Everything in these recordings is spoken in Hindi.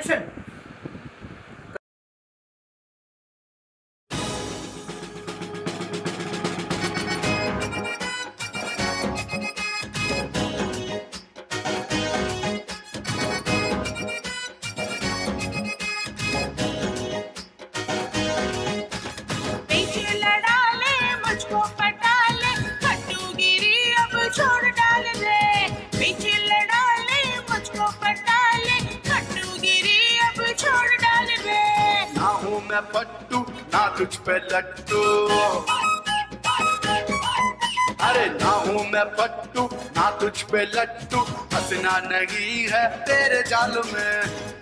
एक्शन। मैं पट्टू ना तुझ पे लट्टू, अरे ना हूँ मैं पट्टू ना तुझ पे लट्टू, हंसना नहीं है तेरे जाल में।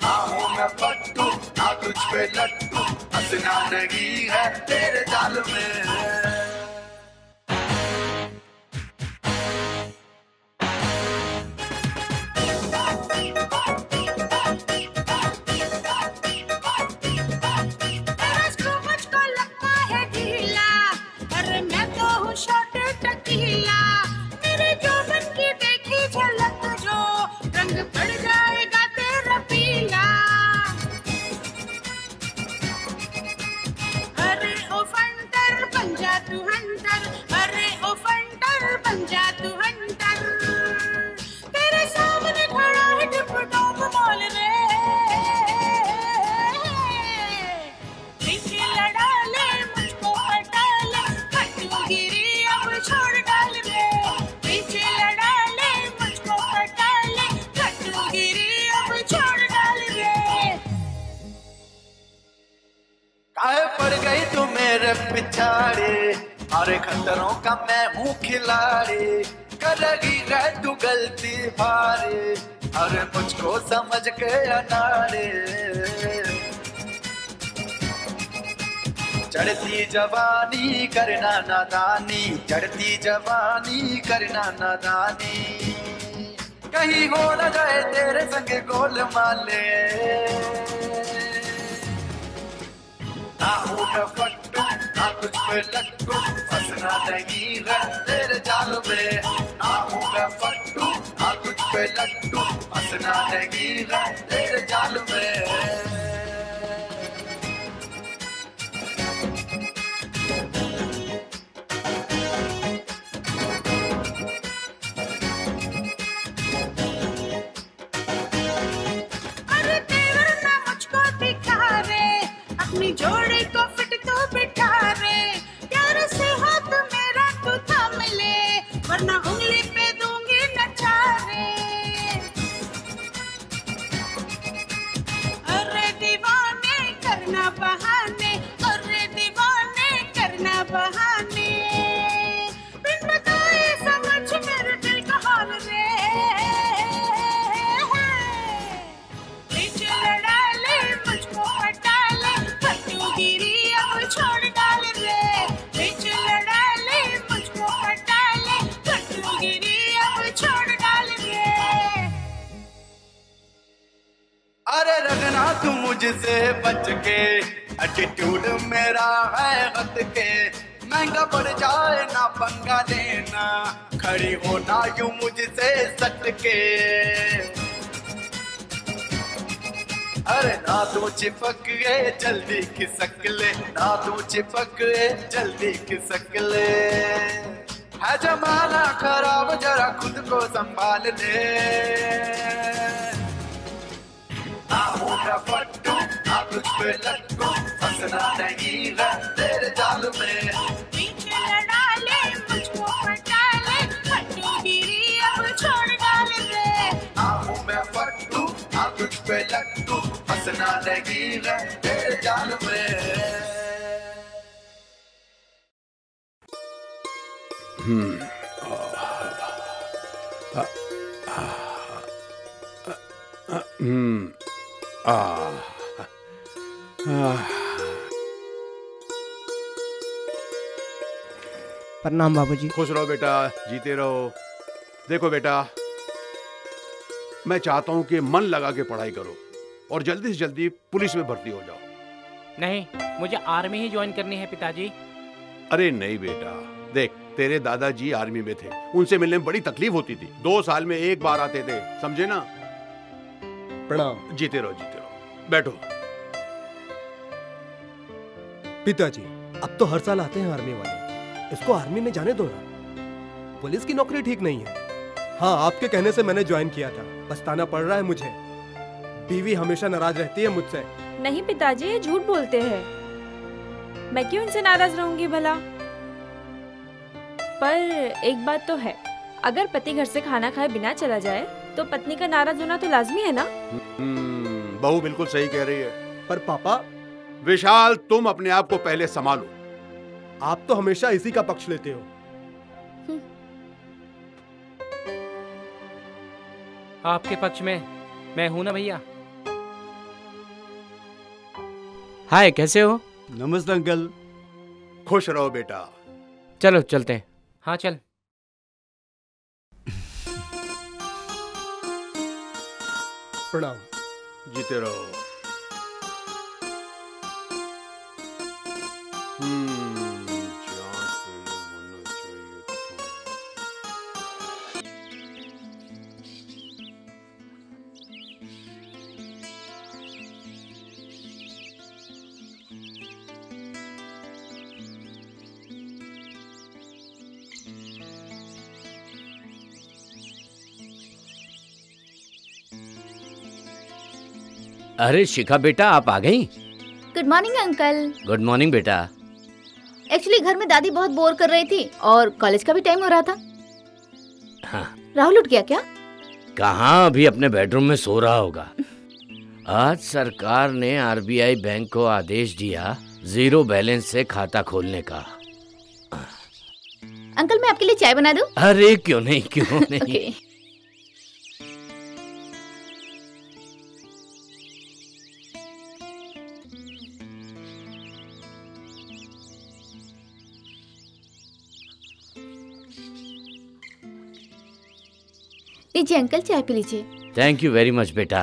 ना हूँ मैं पट्टू ना तुझ पे लट्टू, हंसना नहीं है तेरे जाल में। काहे पड़ गई तू मेरे पिछाड़े, अरे खतरों का मैं हूँ खिलाड़ी, करेगी है तू गलती भारी, अरे मुझको समझ के अनाड़े। चढ़ती जवानी करना नादानी, चढ़ती जवानी करना नादानी, कहीं हो न जाए तेरे संग गोल माले। ना हूँ मैं पट्टू ना तुझ पे लट्टू, फंसना नहीं है तेरे जाल में। ना हूँ मैं पट्टू ना तुझ पे लट्टू, फंसना नहीं है तेरे जाल में। जोड़ी को फिट तो बिठा रे, प्यार से हाथ मेरा तू थाम ले, वरना उंगली पे दूंगी नचारे। अरे दीवाने करना बहाने, अरे दीवाने करना बहाने, बिन बताए समझ मेरे दिल का हाल रे। बीच लड़ा ले मुझको हटा ले, गिरी अब छोड़ डाल रे, बीच लड़ा ले मुझको हटा ले, कट्टू गिरी अब छोड़ डाल रे। अरे रखना तू मुझसे बच के, एटीट्यूड मेरा है हद के, महंगा पड़ जाए ना पंगा लेना, खड़ी होना यूं मुझसे सट के। अरे ना तू चिपक गए जल्दी खिसक ले, ना तू चिपक गए जल्दी खिसक ले, है जमाना खराब जरा खुद को संभाल ले। ना हूँ मैं पट्टू ना तुझ पे लट्टू, फंसना नहीं है तेरे जाल में। बीच लड़ा ले मुझको हटा ले, कट्टू गिरी अब छोड़ डाल रे। ना हूँ मैं पट्टू ना तुझ पे लट्टू, फंसना नहीं है तेरे जाल में। प्रणाम बाबूजी। खुश रहो बेटा, जीते रहो। देखो बेटा, मैं चाहता हूँ कि मन लगा के पढ़ाई करो और जल्दी से जल्दी पुलिस में भर्ती हो जाओ। नहीं, मुझे आर्मी ही ज्वाइन करनी है पिताजी। अरे नहीं बेटा, देख तेरे दादाजी आर्मी में थे, उनसे मिलने में बड़ी तकलीफ होती थी, 2 साल में एक बार आते थे, समझे ना। प्रणाम। जीते रहो जीते रहो। बैठो। पिताजी, अब तो हर साल आते हैं आर्मी वाले, इसको आर्मी में जाने दो ना। पुलिस की नौकरी ठीक नहीं है। हाँ, आपके कहने से मैंने ज्वाइन किया था, पछताना पड़ रहा है मुझे। बीवी हमेशा नाराज रहती है मुझसे। नहीं पिताजी, ये झूठ बोलते हैं। मैं क्यों इनसे नाराज रहूंगी भला? पर एक बात तो है, अगर पति घर से खाना खाए बिना चला जाए तो पत्नी का नाराज होना तो लाजमी है ना। बहू बिल्कुल सही कह रही है। पर पापा। विशाल, तुम अपने आप को पहले संभालो। आप तो हमेशा इसी का पक्ष लेते हो। आपके पक्ष में मैं हूं ना भैया। हाय, कैसे हो? नमस्ते अंकल। खुश रहो बेटा। चलो चलते हैं। हाँ चल। प्रणाम। जीते रहो। जांच पहले होना चाहिए था। अरे शिखा बेटा, आप आ गई? Good morning uncle. Good morning बेटा। एक्चुअली घर में दादी बहुत बोर कर रही थी और कॉलेज का भी टाइम हो रहा था। हाँ। राहुल उठ गया क्या? कहाँ, अभी अपने बेडरूम में सो रहा होगा। आज सरकार ने आरबीआई बैंक को आदेश दिया 0 बैलेंस से खाता खोलने का। अंकल, मैं आपके लिए चाय बना दूं? अरे क्यों नहीं, क्यों नहीं। Okay. लीजिए अंकल, चाय पी लीजिए। थैंक यू वेरी मच बेटा।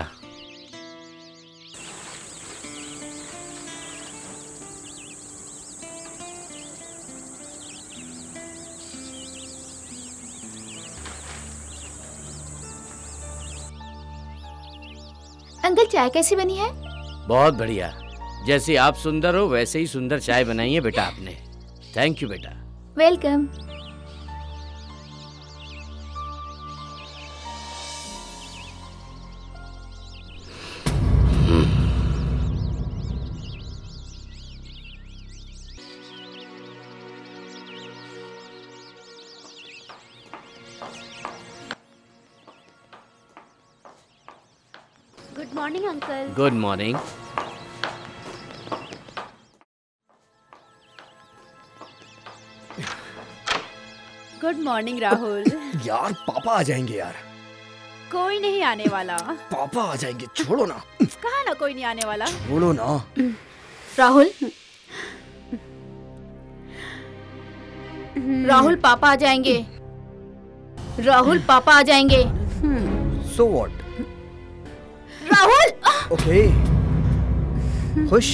अंकल, चाय कैसी बनी है? बहुत बढ़िया। जैसे आप सुंदर हो वैसे ही सुंदर चाय बनाई है बेटा आपने। थैंक यू बेटा। Welcome. Good morning uncle. Good morning. Good morning Rahul. यार पापा आ जाएंगे यार। कोई नहीं आने वाला। पापा आ जाएंगे, छोड़ो ना। कहा ना कोई नहीं आने वाला। छोड़ो ना। राहुल, राहुल पापा आ जाएंगे। राहुल पापा आ जाएंगे। So what? राहुल! ओके। खुश?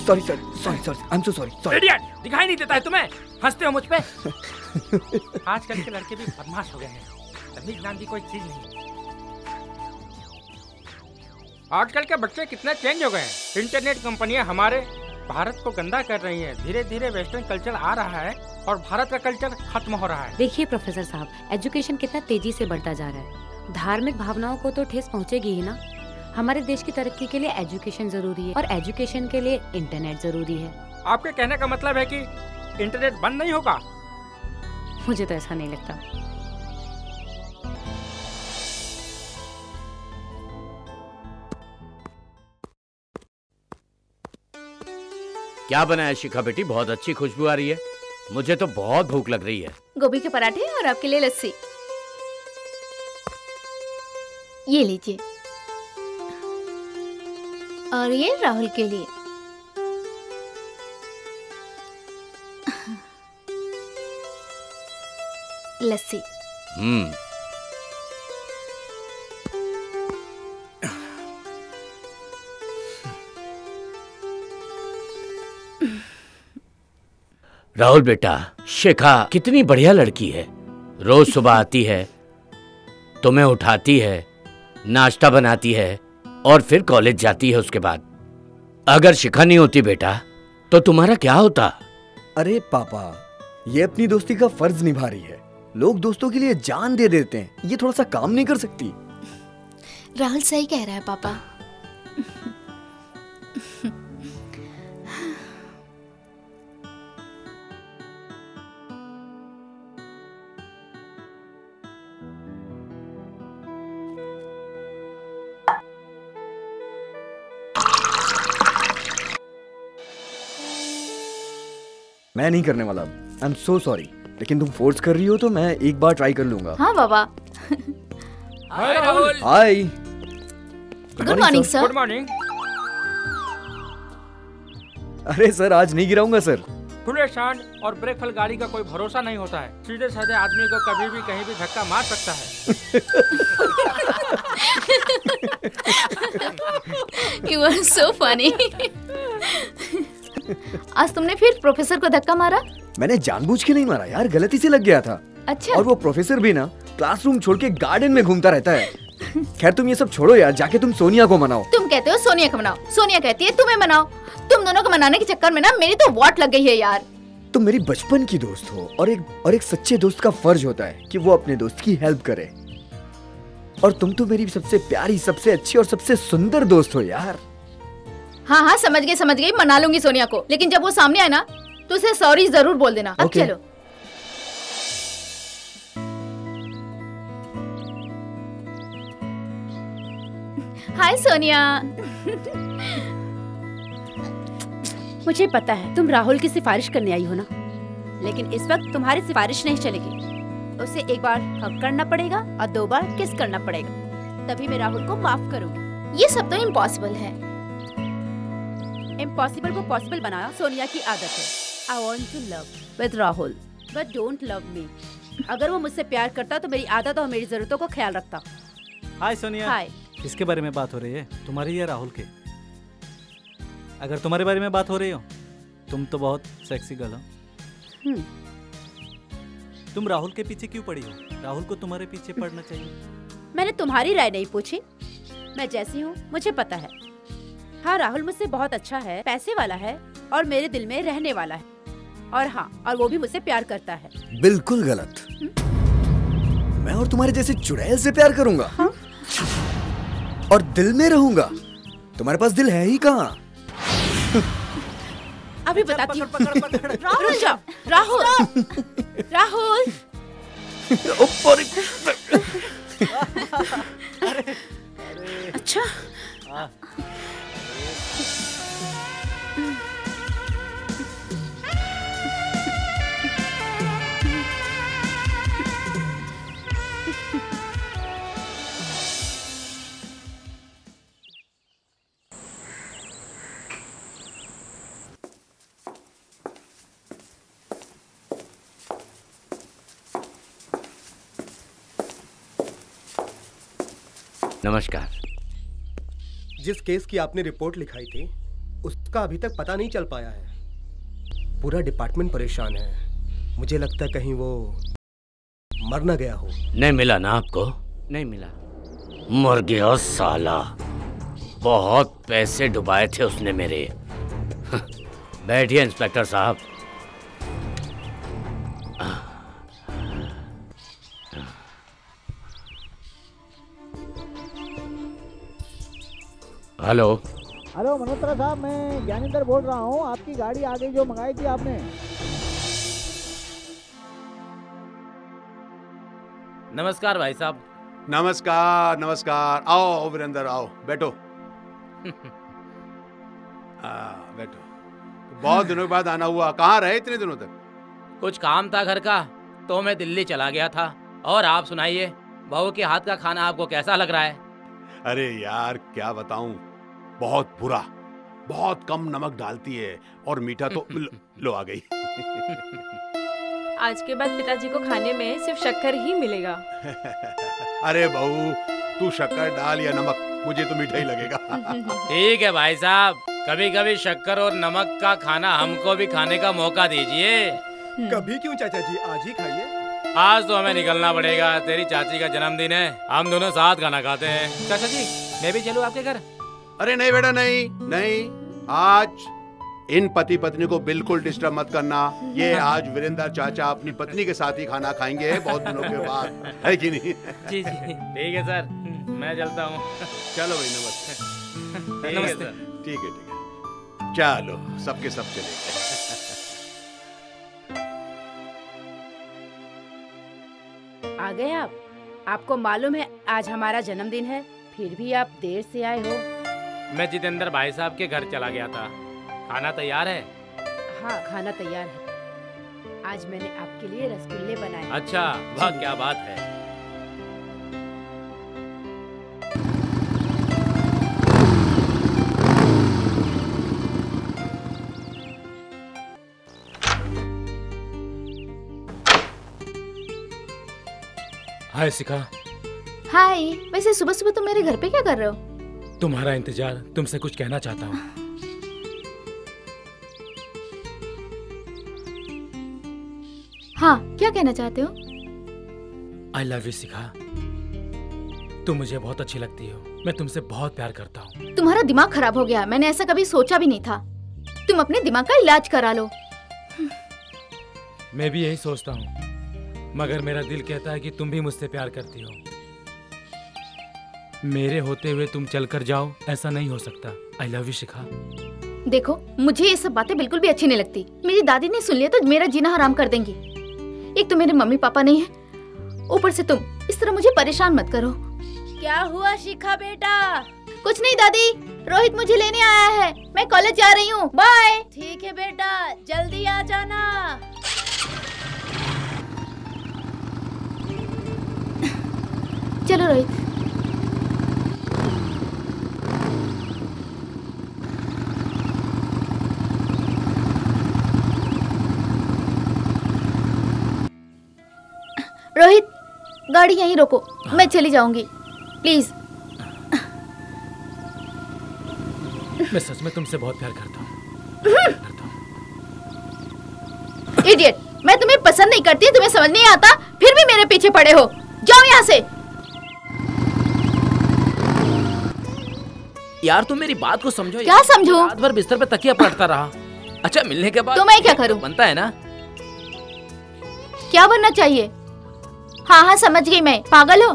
Sorry sorry sorry sorry, I am so sorry sorry. Idiot, दिखाई नहीं देता है तुम्हें? हंसते हो मुझ पे? आजकल के लड़के भी बदमाश हो गए हैं। तमीज नाम की कोई चीज नहीं। आजकल के बच्चे कितने चेंज हो गए हैं। इंटरनेट कंपनियां हमारे भारत को गंदा कर रही हैं। धीरे धीरे वेस्टर्न कल्चर आ रहा है और भारत का कल्चर खत्म हो रहा है। देखिए प्रोफेसर साहब, एजुकेशन कितना तेजी से बढ़ता जा रहा है। धार्मिक भावनाओं को तो ठेस पहुंचेगी ही ना। हमारे देश की तरक्की के लिए एजुकेशन जरूरी है और एजुकेशन के लिए इंटरनेट जरूरी है। आपके कहने का मतलब है कि इंटरनेट बंद नहीं होगा? मुझे तो ऐसा नहीं लगता। क्या बना है शिखा बेटी? बहुत अच्छी खुशबू आ रही है। मुझे तो बहुत भूख लग रही है। गोभी के पराठे और आपके लिए लस्सी। ये लीजिए। और ये राहुल के लिए। लस्सी। राहुल बेटा, शिखा कितनी बढ़िया लड़की है। रोज सुबह आती है, तुम्हें उठाती है, नाश्ता बनाती है और फिर कॉलेज जाती है उसके बाद। अगर शिखा नहीं होती बेटा तो तुम्हारा क्या होता? अरे पापा, ये अपनी दोस्ती का फर्ज निभा रही है। लोग दोस्तों के लिए जान दे देते हैं, ये थोड़ा सा काम नहीं कर सकती? राहुल सही कह रहा है पापा। मैं नहीं करने वाला। आई एम सो सॉरी, लेकिन तुम फोर्स कर रही हो तो मैं एक बार ट्राई कर लूंगा। हाँ बाबा। Hi Rahul. Hi. Good morning sir. Good morning. अरे सर, आज नहीं गिराऊंगा सर। खुले शान और ब्रेक फल गाड़ी का कोई भरोसा नहीं होता है। सीधे साधे आदमी को कभी भी कहीं भी धक्का मार सकता है। You are so funny। आज तुमने फिर प्रोफेसर को धक्का मारा? मैंने जानबूझ के नहीं मारा यार, गलती से लग गया था। अच्छा। और वो प्रोफेसर भी ना क्लासरूम छोड़ के गार्डन में घूमता रहता है। खैर तुम ये सब छोड़ो यार, जाके तुम सोनिया को मनाओ। तुम कहते हो सोनिया को मनाओ, सोनिया कहती है तुम्हें मनाओ। तुम दोनों को मनाने के चक्कर में ना मेरी तो वाट लग गई है यार। तुम मेरी बचपन की दोस्त हो और एक सच्चे दोस्त का फर्ज होता है कि वो अपने दोस्त की हेल्प करे। और तुम तो मेरी सबसे प्यारी, सबसे अच्छी और सबसे सुंदर दोस्त हो यार। हाँ हाँ, समझ गई, मना लूंगी सोनिया को। लेकिन जब वो सामने आए ना तो उसे सॉरी जरूर बोल देना। अब चलो। हाय सोनिया। मुझे पता है तुम राहुल की सिफारिश करने आई हो ना, लेकिन इस वक्त तुम्हारी सिफारिश नहीं चलेगी। उसे एक बार हग करना पड़ेगा और 2 बार किस करना पड़ेगा, तभी मैं राहुल को माफ करूंगी। ये सब तो इम्पॉसिबल है। इम्पॉसिबल को पॉसिबल बनाना सोनिया की आदत है। I want to love with Rahul but don't love me. अगर वो मुझसे प्यार करता तो मेरी आदत और मेरी जरूरतों को ख्याल रखता। हाय सोनिया। हाय। किसके बारे में बात हो रही है, तुम्हारी या राहुल के? अगर तुम्हारे बारे में बात हो रही हो, तुम तो बहुत सेक्सी गर्ल हो। तुम राहुल के पीछे क्यों पड़ी हो? राहुल को तुम्हारे पीछे पड़ना चाहिए। मैंने तुम्हारी राय नहीं पूछी, मैं जैसी हूँ मुझे पता है। हाँ, राहुल मुझसे बहुत अच्छा है, पैसे वाला है और मेरे दिल में रहने वाला है। और हाँ, और वो भी मुझसे प्यार करता है। बिल्कुल गलत। मैं और तुम्हारे जैसे चुड़ैल से प्यार करूंगा। हाँ? और दिल में रहूंगा। तुम्हारे पास दिल है ही कहाँ? अभी बताती हूँ। राहुल जाओ। राहुल राहुल। अच्छा। नमस्कार। जिस केस की आपने रिपोर्ट लिखाई थी उसका अभी तक पता नहीं चल पाया है। पूरा डिपार्टमेंट परेशान है। मुझे लगता है कहीं वो मर ना गया हो। नहीं मिला ना आपको? नहीं मिला। मर गया साला। बहुत पैसे डुबाए थे उसने मेरे। बैठिए इंस्पेक्टर साहब। हेलो हेलो मल्होत्रा साहब, मैं ज्ञानेंद्र बोल रहा हूँ। आपकी गाड़ी आ गई जो मंगाई थी आपने। नमस्कार भाई साहब। नमस्कार नमस्कार। आओ वीरेंद्र, आओ बैठो। बैठो। बहुत दिनों के बाद आना हुआ। कहाँ रहे इतने दिनों तक? कुछ काम था घर का तो मैं दिल्ली चला गया था। और आप सुनाइए, बहू के हाथ का खाना आपको कैसा लग रहा है? अरे यार क्या बताऊं, बहुत बुरा। बहुत कम नमक डालती है और मीठा तो लो आ गई। आज के बाद पिताजी को खाने में सिर्फ शक्कर ही मिलेगा। अरे बहू, तू शक्कर डाल या नमक, मुझे तो मीठा ही लगेगा। ठीक है भाई साहब, कभी कभी शक्कर और नमक का खाना हमको भी खाने का मौका दीजिए। कभी क्यों चाचा जी, आज ही खाइए। आज तो हमें निकलना पड़ेगा, तेरी चाची का जन्मदिन है, हम दोनों साथ खाना खाते हैं। चाचा जी मैं भी चलूं आपके घर? अरे नहीं बेटा, नहीं नहीं, आज इन पति पत्नी को बिल्कुल डिस्टर्ब मत करना। ये आज वीरेंद्र चाचा अपनी पत्नी के साथ ही खाना खाएंगे बहुत दिनों के बाद, है कि नहीं? जी जी ठीक है सर, मैं चलता हूँ। चलो भाई, नमस्ते। नमस्ते। ठीक है ठीक है, चलो सबके सब चले गए। आ गए आप? आपको मालूम है आज हमारा जन्मदिन है, फिर भी आप देर से आए हो। मैं जितेंद्र भाई साहब के घर चला गया था। खाना तैयार है? हाँ खाना तैयार है। आज मैंने आपके लिए रसगुल्ले बनाए। अच्छा, वाह क्या बात है। हाय शिखा। हाय, वैसे सुबह सुबह तुम मेरे घर पे क्या कर रहे हो? तुम्हारा इंतजार, तुमसे कुछ कहना चाहता हूँ। हाँ, क्या कहना चाहते हो? आई लव यू शिखा, तुम मुझे बहुत अच्छी लगती हो, मैं तुमसे बहुत प्यार करता हूँ। तुम्हारा दिमाग खराब हो गया, मैंने ऐसा कभी सोचा भी नहीं था। तुम अपने दिमाग का इलाज करा लो। मैं भी यही सोचता हूँ, मगर मेरा दिल कहता है कि तुम भी मुझसे प्यार करती हो। मेरे होते हुए तुम चलकर जाओ, ऐसा नहीं हो सकता। आई लव यू शिखा। देखो, मुझे ये सब बातें बिल्कुल भी अच्छी नहीं लगती। मेरी दादी ने सुन लिया तो मेरा जीना हराम कर देंगी। एक तो मेरे मम्मी पापा नहीं है, ऊपर से तुम। इस तरह मुझे परेशान मत करो। क्या हुआ शिखा बेटा? कुछ नहीं दादी, रोहित मुझे लेने आया है, मैं कॉलेज जा रही हूँ, बाय। ठीक है बेटा, जल्दी आ जाना। चलो रोहित। रोहित, गाड़ी यहीं रोको, मैं चली जाऊंगी, प्लीज। मैं सच में तुमसे बहुत प्यार करता हूँ। इडियट, मैं तुम्हें पसंद नहीं करती, तुम्हें समझ नहीं आता, फिर भी मेरे पीछे पड़े हो। जाओ यहाँ से। यार तुम मेरी बात को समझो। क्या समझो? रात भर बिस्तर पे तकिया पलटता रहा। अच्छा, मिलने के बाद तो मैं क्या करूं? बनता है ना। क्या बनना चाहिए? हाँ हाँ समझ गई मैं, पागल हो?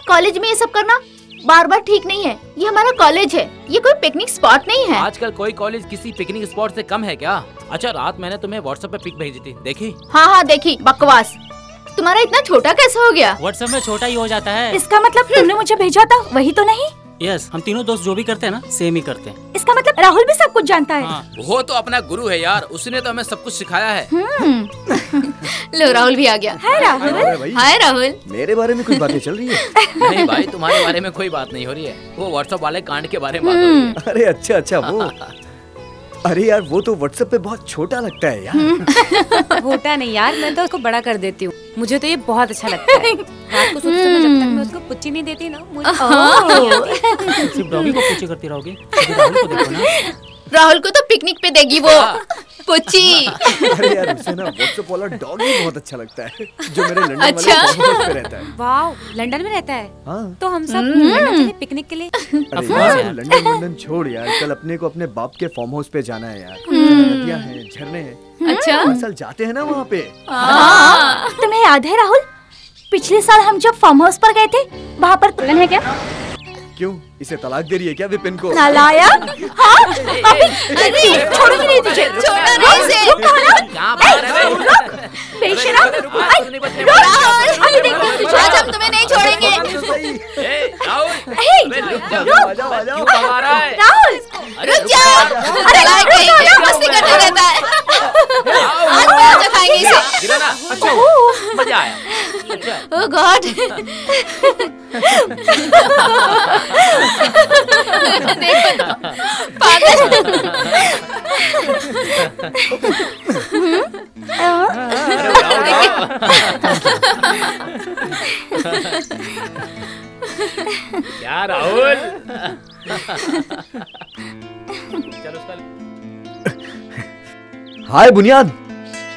कॉलेज में ये सब करना बार बार ठीक नहीं है। ये हमारा कॉलेज है, ये कोई पिकनिक स्पॉट नहीं है। आजकल कोई कॉलेज किसी पिकनिक स्पॉट से कम है क्या? अच्छा, रात मैंने तुम्हें व्हाट्सएप पे पिक भेजी थी, देखी? हाँ हाँ देखी। बकवास, तुम्हारा इतना छोटा कैसे हो गया? व्हाट्सएप में छोटा ही हो जाता है। इसका मतलब तुमने मुझे भेजा था वही तो नहीं? यस, हम तीनों दोस्त जो भी करते हैं ना, सेम ही करते हैं। इसका मतलब राहुल भी सब कुछ जानता है। हाँ, वो तो अपना गुरु है यार, उसने तो हमें सब कुछ सिखाया है। लो राहुल भी आ गया। हाय राहुल। हाय राहुल। मेरे बारे में कुछ बातें चल रही है? नहीं भाई, तुम्हारे बारे में कोई बात नहीं हो रही है, वो व्हाट्सएप वाले कांड के बारे में बात हो रही है। अरे अच्छा अच्छा, वो अरे यार वो तो व्हाट्सएप पे बहुत छोटा लगता है यार। छोटा नहीं यार, मैं तो उसको बड़ा कर देती हूँ। मुझे तो ये बहुत अच्छा लगता है। रात को सोते समय जब तक मैं उसको पुच्ची नहीं देती ना, मुझे सिर्फ डॉगी को पुच्ची करती रहोगी। राहुल को देखो ना, राहुल को तो पिकनिक पे देगी वो पुच्ची। अरे यार उसे ना व्हाट्सएप वाला डॉग ही बहुत अच्छा लगता है, जो मेरे लंदन वाले फार्म हाउस पे रहता है। वाओ, लंदन में रहता है? हाँ। तो हम सब लंदन चले पिकनिक के लिए। अरे यार लंदन छोड़ यार, कल अपने को अपने बाप के फार्म हाउस पे जाना है यार। नदियाँ हैं, झरने हैं। अच्छा, असल जाते हैं ना वहाँ पे। तुम्हें याद है राहुल, पिछले साल हम जब फार्म हाउस पर गए थे, वहाँ पर तुलन है क्या? क्यों, इसे तलाक दे रही है क्या विपिन को? नालायक। हाँ, अभी छोड़ूंगी नहीं तुझे। छोड़ना नहीं इसे। रुक ना। बेशरम। आज हम तुम्हें नहीं छोड़ेंगे। राहुल रुक जाओ। अरे मस्ती करते रहता है। आज खाएंगे इसे। अच्छा, मजा आया। ओह गॉड। देखो तो, पागल। क्या राहुल? चल उसका हाय बुनियाद,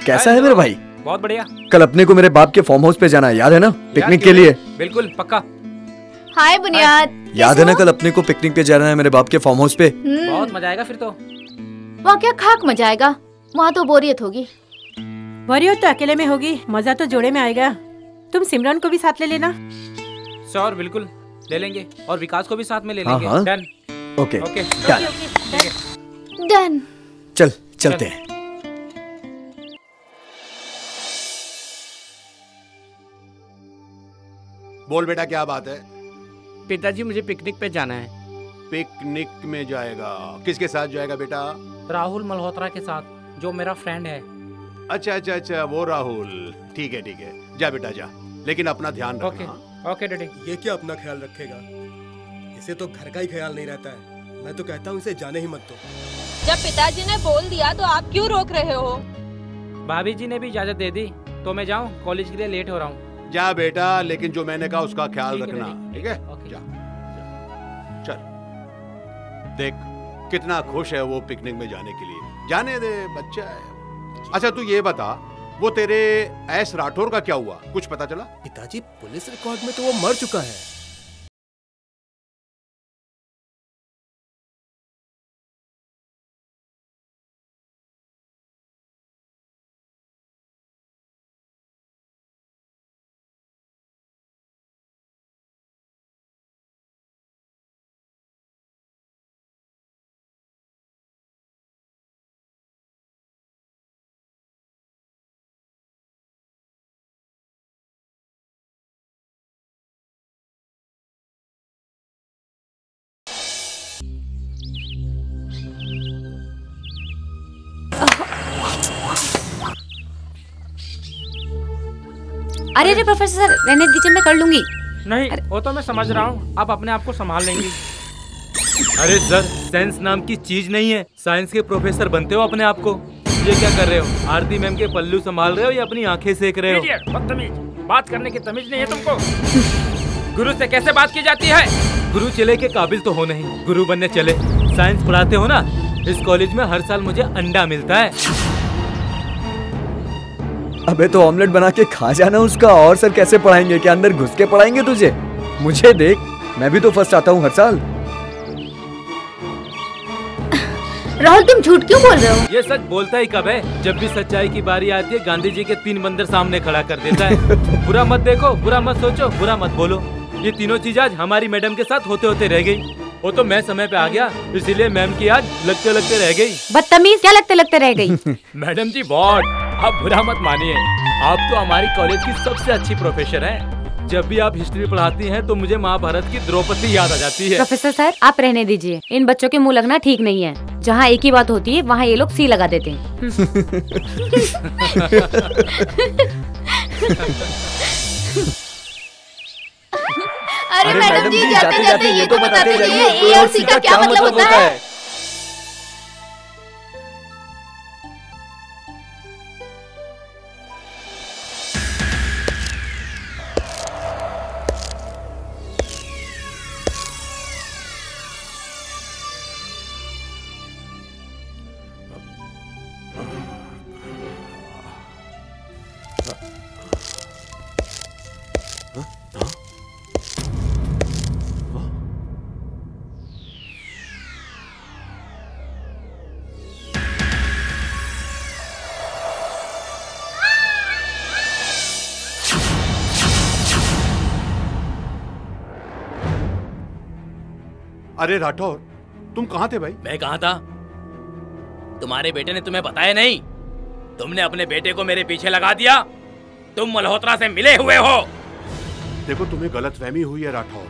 कैसा है मेरे भाई? बहुत बढ़िया। कल अपने को मेरे बाप के फार्म हाउस पे जाना है, याद है ना? पिकनिक के लिए। बिल्कुल पक्का। हाय बुनियाद। याद है ना कल अपने को पिकनिक पे जाना है मेरे बाप के फार्म हाउस पे? बहुत मजा आएगा फिर तो। वहाँ क्या खाक मजा आएगा, वहाँ तो बोरियत होगी। बोरियत तो अकेले में होगी, मजा तो जोड़े में आएगा। तुम सिमरन को भी साथ ले लेना। श्योर, बिल्कुल ले लेंगे, और विकास को भी साथ में ले हाँ, लेंगे। हाँ। Done. Okay okay done. Done. चल चलते हैं। बोल बेटा, क्या बात है? पिताजी मुझे पिकनिक पे जाना है। पिकनिक में जाएगा? किसके साथ जाएगा बेटा? राहुल मल्होत्रा के साथ, जो मेरा फ्रेंड है। अच्छा अच्छा अच्छा, वो राहुल। ठीक है, जा बेटा जा, लेकिन अपना ध्यान रखना। Okay daddy. ये क्या अपना ख्याल रखेगा? इसे तो घर का ही ख्याल नहीं रहता है। मैं तो कहता हूँ इसे जाने ही मत दो। जब पिताजी ने बोल दिया तो आप क्यों रोक रहे हो? भाभी जी ने भी इजाजत दे दी, तो मैं जाऊँ? कॉलेज के लिए लेट हो रहा हूँ। जा बेटा, लेकिन जो मैंने कहा उसका ख्याल रखना, ठीक है? जा चल। देख कितना खुश है वो पिकनिक में जाने के लिए। जाने दे, बच्चा है। अच्छा तू ये बता, वो तेरे एस राठौर का क्या हुआ? कुछ पता चला? पिताजी पुलिस रिकॉर्ड में तो वो मर चुका है। अरे अरे प्रोफेसर, रहने दीजिए, मैं कर लूंगी। नहीं, वो तो मैं समझ रहा हूँ, आप अपने आप को संभाल लेंगी। अरे सर, साइंस नाम की चीज नहीं है। साइंस के प्रोफेसर बनते हो अपने आप को। ये क्या कर रहे हो? आरती मैम के पल्लू संभाल रहे हो या अपनी आंखें सेक रहे हो? बदतमीज, बात करने की तमीज नहीं है तुमको। गुरु से कैसे बात की जाती है? गुरु चले के काबिल तो हो नहीं, गुरु बनने चले। साइंस पढ़ाते हो ना, इस कॉलेज में हर साल मुझे अंडा मिलता है। अबे तो ऑमलेट बना के खा जाना उसका। और सर कैसे पढ़ाएंगे? क्या अंदर घुस के पढ़ाएंगे तुझे? मुझे देख, मैं भी तो फर्स्ट आता हूँ हर साल। राहुल तुम झूठ क्यों बोल रहे हो? ये सच बोलता ही कब है? जब भी सच्चाई की बारी आती है, गांधी जी के 3 बंदर सामने खड़ा कर देता है। बुरा मत देखो, बुरा मत सोचो, बुरा मत बोलो। ये तीनों चीज आज हमारी मैडम के साथ होते होते रह गई। वो तो मैं समय पे आ गया, इसीलिए मैम की आज लगते लगते रह गई। बदतमीज, क्या लगते लगते रह गई? मैडम जी बहुत, आप बुरा मत मानिए। आप तो हमारी कॉलेज की सबसे अच्छी प्रोफेसर हैं। जब भी आप हिस्ट्री पढ़ाती हैं तो मुझे महाभारत की द्रौपदी याद आ जाती है। प्रोफेसर सर, आप रहने दीजिए। इन बच्चों के मुंह लगना ठीक नहीं है। जहाँ एक ही बात होती है वहाँ ये लोग सी लगा देते हैं। अरे मैडम जी, जाते जाते ये तो बताते जाइए, ए और सी का क्या मतलब होता है? अरे राठौर, तुम कहाँ थे भाई? मैं कहाँ था? तुम्हारे बेटे ने तुम्हें बताया नहीं? तुमने अपने बेटे को मेरे पीछे लगा दिया। तुम मल्होत्रा से मिले हुए हो। देखो, तुम्हें गलतफहमी हुई है राठौर।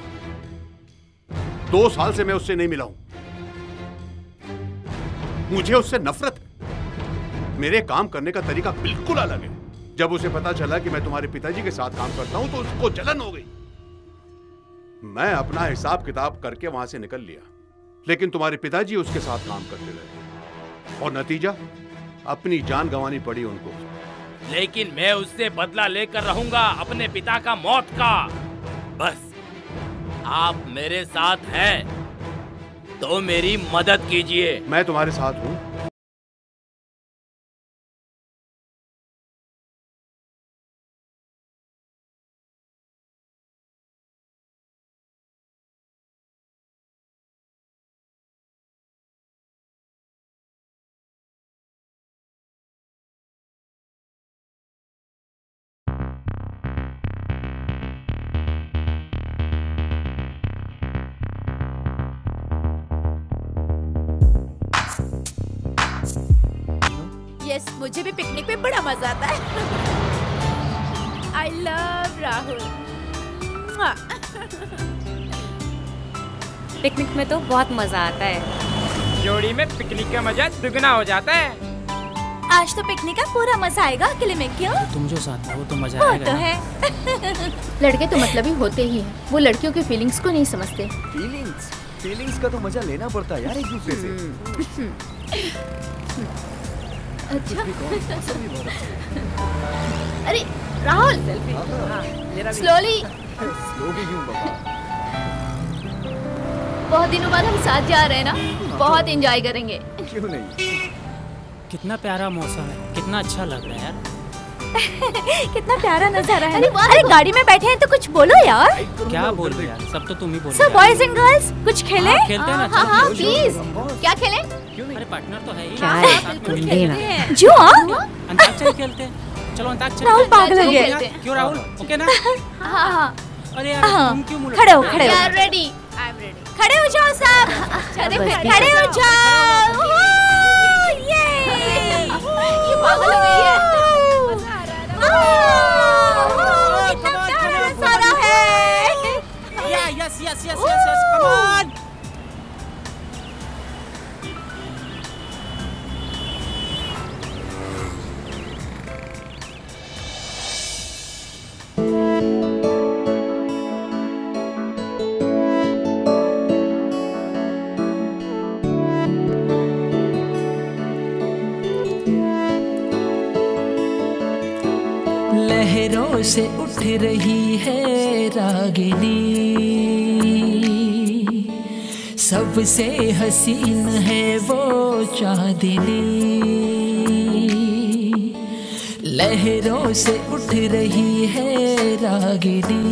2 साल से मैं उससे नहीं मिला हूं। मुझे उससे नफरत है। मेरे काम करने का तरीका बिल्कुल अलग है। जब उसे पता चला कि मैं तुम्हारे पिताजी के साथ काम करता हूं तो उसको जलन हो गई। मैं अपना हिसाब किताब करके वहां से निकल लिया, लेकिन तुम्हारे पिताजी उसके साथ काम करते रहे और नतीजा, अपनी जान गंवानी पड़ी उनको। लेकिन मैं उससे बदला लेकर रहूंगा, अपने पिता का मौत का। बस आप मेरे साथ हैं तो मेरी मदद कीजिए। मैं तुम्हारे साथ हूँ। यस, मुझे भी पिकनिक पे बड़ा मजा आता है। I love Rahul. पिकनिक में तो बहुत मजा आता है। जोड़ी में पिकनिक का मजा दुगना हो जाता है। आज तो पिकनिक का पूरा मजा आएगा, अकेले में क्यों? तुम जो साथ में वो तो मजा वो आएगा तो ना। है। लड़के तो मतलबी होते ही हैं, वो लड़कियों की फीलिंग्स को नहीं समझते। फीलिंग्स का तो मजा लेना पड़ता है यार एक दूसरे से। अच्छा। अरे राहुल, स्लोली। स्लो भी क्यों बाबा? बहुत दिनों बाद हम साथ जा रहे हैं ना, बहुत एंजॉय करेंगे। क्यों नहीं? कितना प्यारा मौसम है, कितना अच्छा लग रहा है यार। कितना प्यारा नजारा है। अरे गाड़ी में बैठे हैं तो कुछ बोलो यार। क्या बोल रहे यार, सब तो तुम ही बोल सब बॉयज एंड गर्ल्स कुछ खेले? हाँ, खेलते हैं ना। हाँ हाँ प्लीज, क्या खेलें? अरे पार्टनर तो है ही। क्या साथ है? में बिल्कुल मिलके खेलते ना। हैं। जो अंताक्षरी खेलते हैं। चलो अंताक्षरी राहुल खेलते हैं। पागल हो गया। चलो यार, क्यों राहुल? ओके ना? हाँ हाँ। अरे यार तुम क्यों मुड़ खड़े हो, खड़े हो। रेडी। खड़े हो जाओ सब। खड़े हो जाओ। ये पागल हो गई है। कितना प्यारा नजारा है। Yes yes yes yes, come on. लहरों से उठ रही है रागिनी, सबसे हसीन है वो चांदनी। लहरों से उठ रही है रागिनी,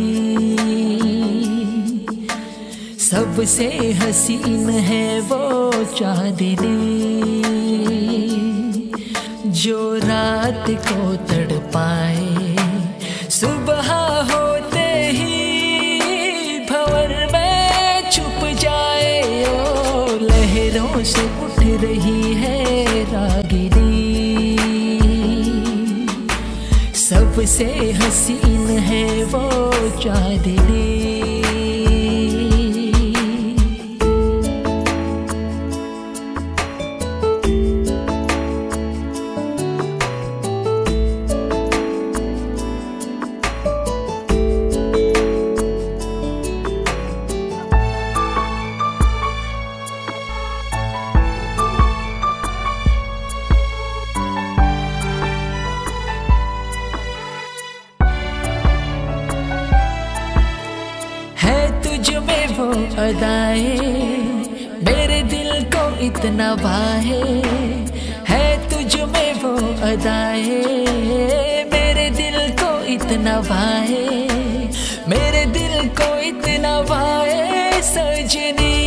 सबसे हसीन है वो चांदनी। जो रात को तड़पाए, सुबह होते ही भंवर में छुप जाए। ओ लहरों से उठ रही है रागिनी, सबसे हसीन है वो चांदनी। अदाएं मेरे दिल को इतना भाए, है तुझ में वो अदाएं मेरे दिल को इतना भाए, मेरे दिल को इतना भाए सजनी।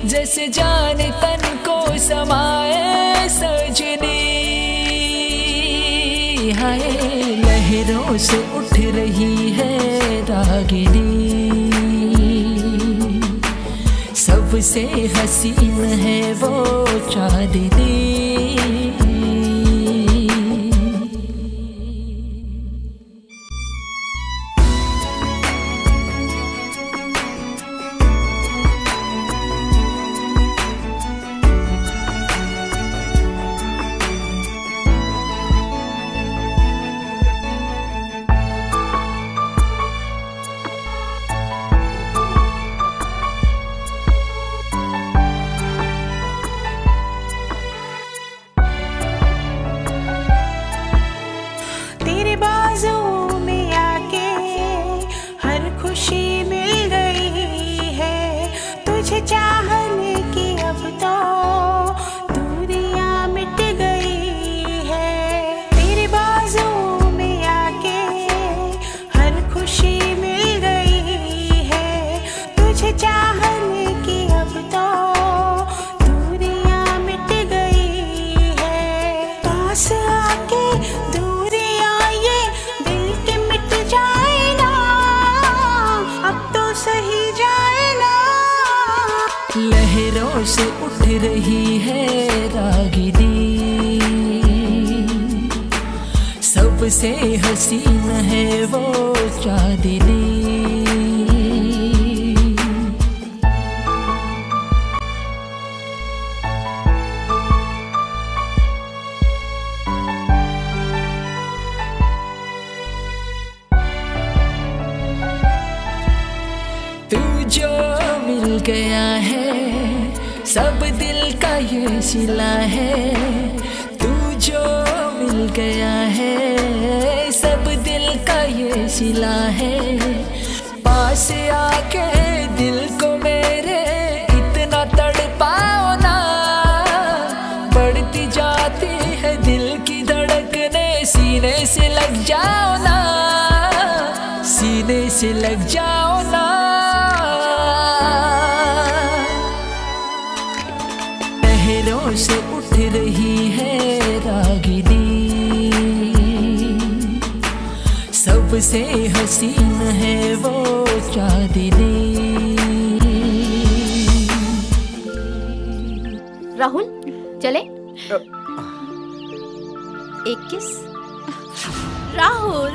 जैसे जाने तन को समाए सजनी। हाय लहरों से उठ रही है रागिनी, सबसे हसीन है वो चांदनी। लहरों से उठ रही है रागिनी, सबसे हसीन है वो चांदनी। जो मिल गया है सब दिल का ये सिला है, तू जो मिल गया है सब दिल का ये सिला है। पास आके दिल को मेरे इतना तड़पाओ ना, बढ़ती जाती है दिल की धड़कने, सीने से लग जाओ ना, सीने से लग जाओ ना। लहरों से उठ रही है रागिनी, सबसे हसीन है वो चांदनी। राहुल चले? एक किस। राहुल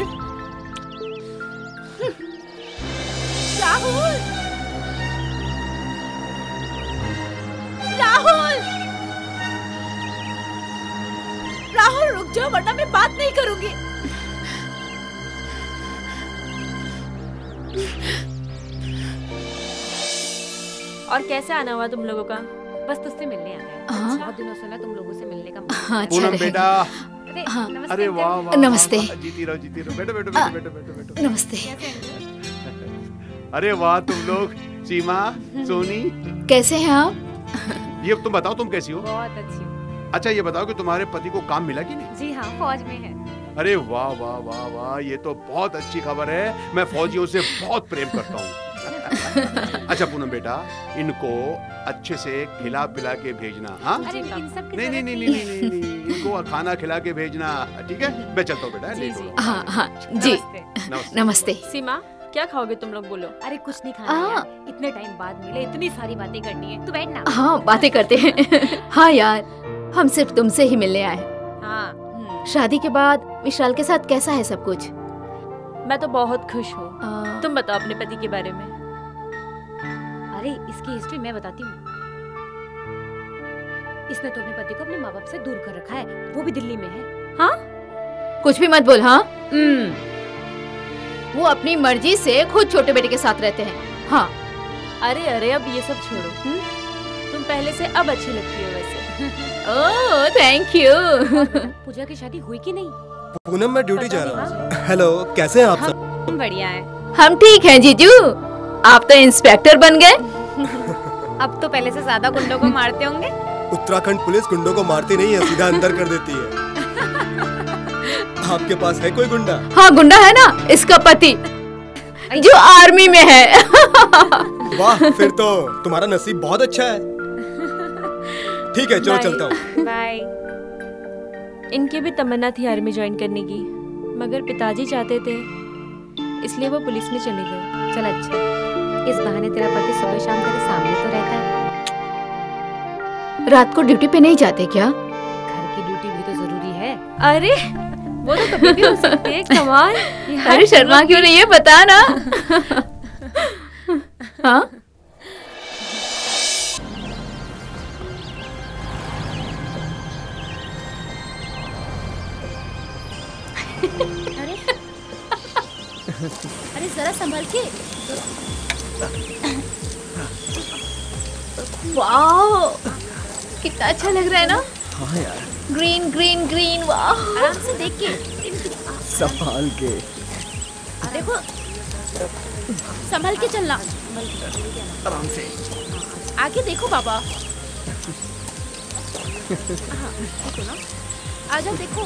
राहुल राहुल राहुल रुक जाओ वरना मैं बात नहीं करूंगी। और कैसे आना हुआ तुम लोगों का? बस तुझसे मिलने आ गए। बहुत दिनों से ना तुम लोगों से मिलने का पूनम बेटा। अरे वाह वाह। नमस्ते। जीती रहो बैठो बैठो बैठो बैठो बैठो। नमस्ते। अरे वाह तुम लोग, सीमा, सोनी, कैसे हैं आप? ये तुम बताओ तुम कैसी हो? बहुत अच्छी हूँ। अच्छा ये बताओ कि तुम्हारे पति को काम मिला कि नहीं? जी हाँ, फौज में है। अरे वाह वाह वाह वाह, ये तो बहुत अच्छी खबर है। मैं फौजियों से बहुत प्रेम करता हूँ। अच्छा पूनम बेटा, इनको अच्छे से खिला पिला के भेजना। हाँ नहीं नहीं नहीं नहीं नहीं, इनको खाना खिला के भेजना, ठीक है? मैं चलता हूँ बेटा, लेट हो रहा हूँ। हाँ हाँ जी नमस्ते। सीमा क्या खाओगे तुम लोग, बोलो। अरे कुछ नहीं खाना यार, इतने टाइम बाद मिले, इतनी सारी बातें करनी है, तू बैठ ना। हाँ बातें करते हैं। हाँ यार हम सिर्फ तुमसे ही मिलने आए हैं। हाँ। शादी के बाद विशाल के साथ कैसा है सब कुछ? मैं तो बहुत खुश हूँ। तुम बताओ अपने पति के बारे में। अरे इसकी हिस्ट्री मैं बताती हूँ। इसने तो अपने पति को अपने माँ बाप से दूर कर रखा है, वो भी दिल्ली में है। हाँ कुछ भी मत बोल। हाँ वो अपनी मर्जी से खुद छोटे बेटे के साथ रहते हैं। हाँ अरे अरे अब ये सब छोड़ो, तुम पहले से अब अच्छी लगती हो वैसे। Oh thank you. पूजा की शादी हुई कि नहीं? पूनम मैं ड्यूटी जा रहा हूँ। हेलो कैसे हैं आप सब? हम बढ़िया है। हम ठीक हैं जीजू, आप तो इंस्पेक्टर बन गए। अब तो पहले से ज्यादा गुंडों को मारते होंगे। उत्तराखंड पुलिस गुंडों को मारती नहीं है, सीधा अंदर कर देती है। आपके पास है कोई गुंडा? हाँ गुंडा है ना, इसका पति जो आर्मी में है। वाह फिर तो तुम्हारा नसीब बहुत अच्छा है। ठीक है चलो चलता हूँ। बाय। इनकी भी तमन्ना थी आर्मी ज्वाइन करने की, मगर पिताजी चाहते थे इसलिए वो पुलिस में चले गए। चल अच्छा, इस बहाने तेरा पति सुबह शाम तेरे सामने तो रहता है। रात को ड्यूटी पे नहीं जाते क्या? घर की ड्यूटी भी तो जरूरी है। अरे वो तो कभी भी हो सकती है। कमाल। अरे शर्मा क्यों नहीं है, बता ना। हाँ अरे अरे जरा संभल के। वाह कितना अच्छा लग रहा है ना। हाँ यार ग्रीन ग्रीन ग्रीन। वाह आराम से देख के, संभाल के। देखो संभल के चलना। आराम से। आगे देखो बाबा। हाँ देखो ना, आ जाओ देखो।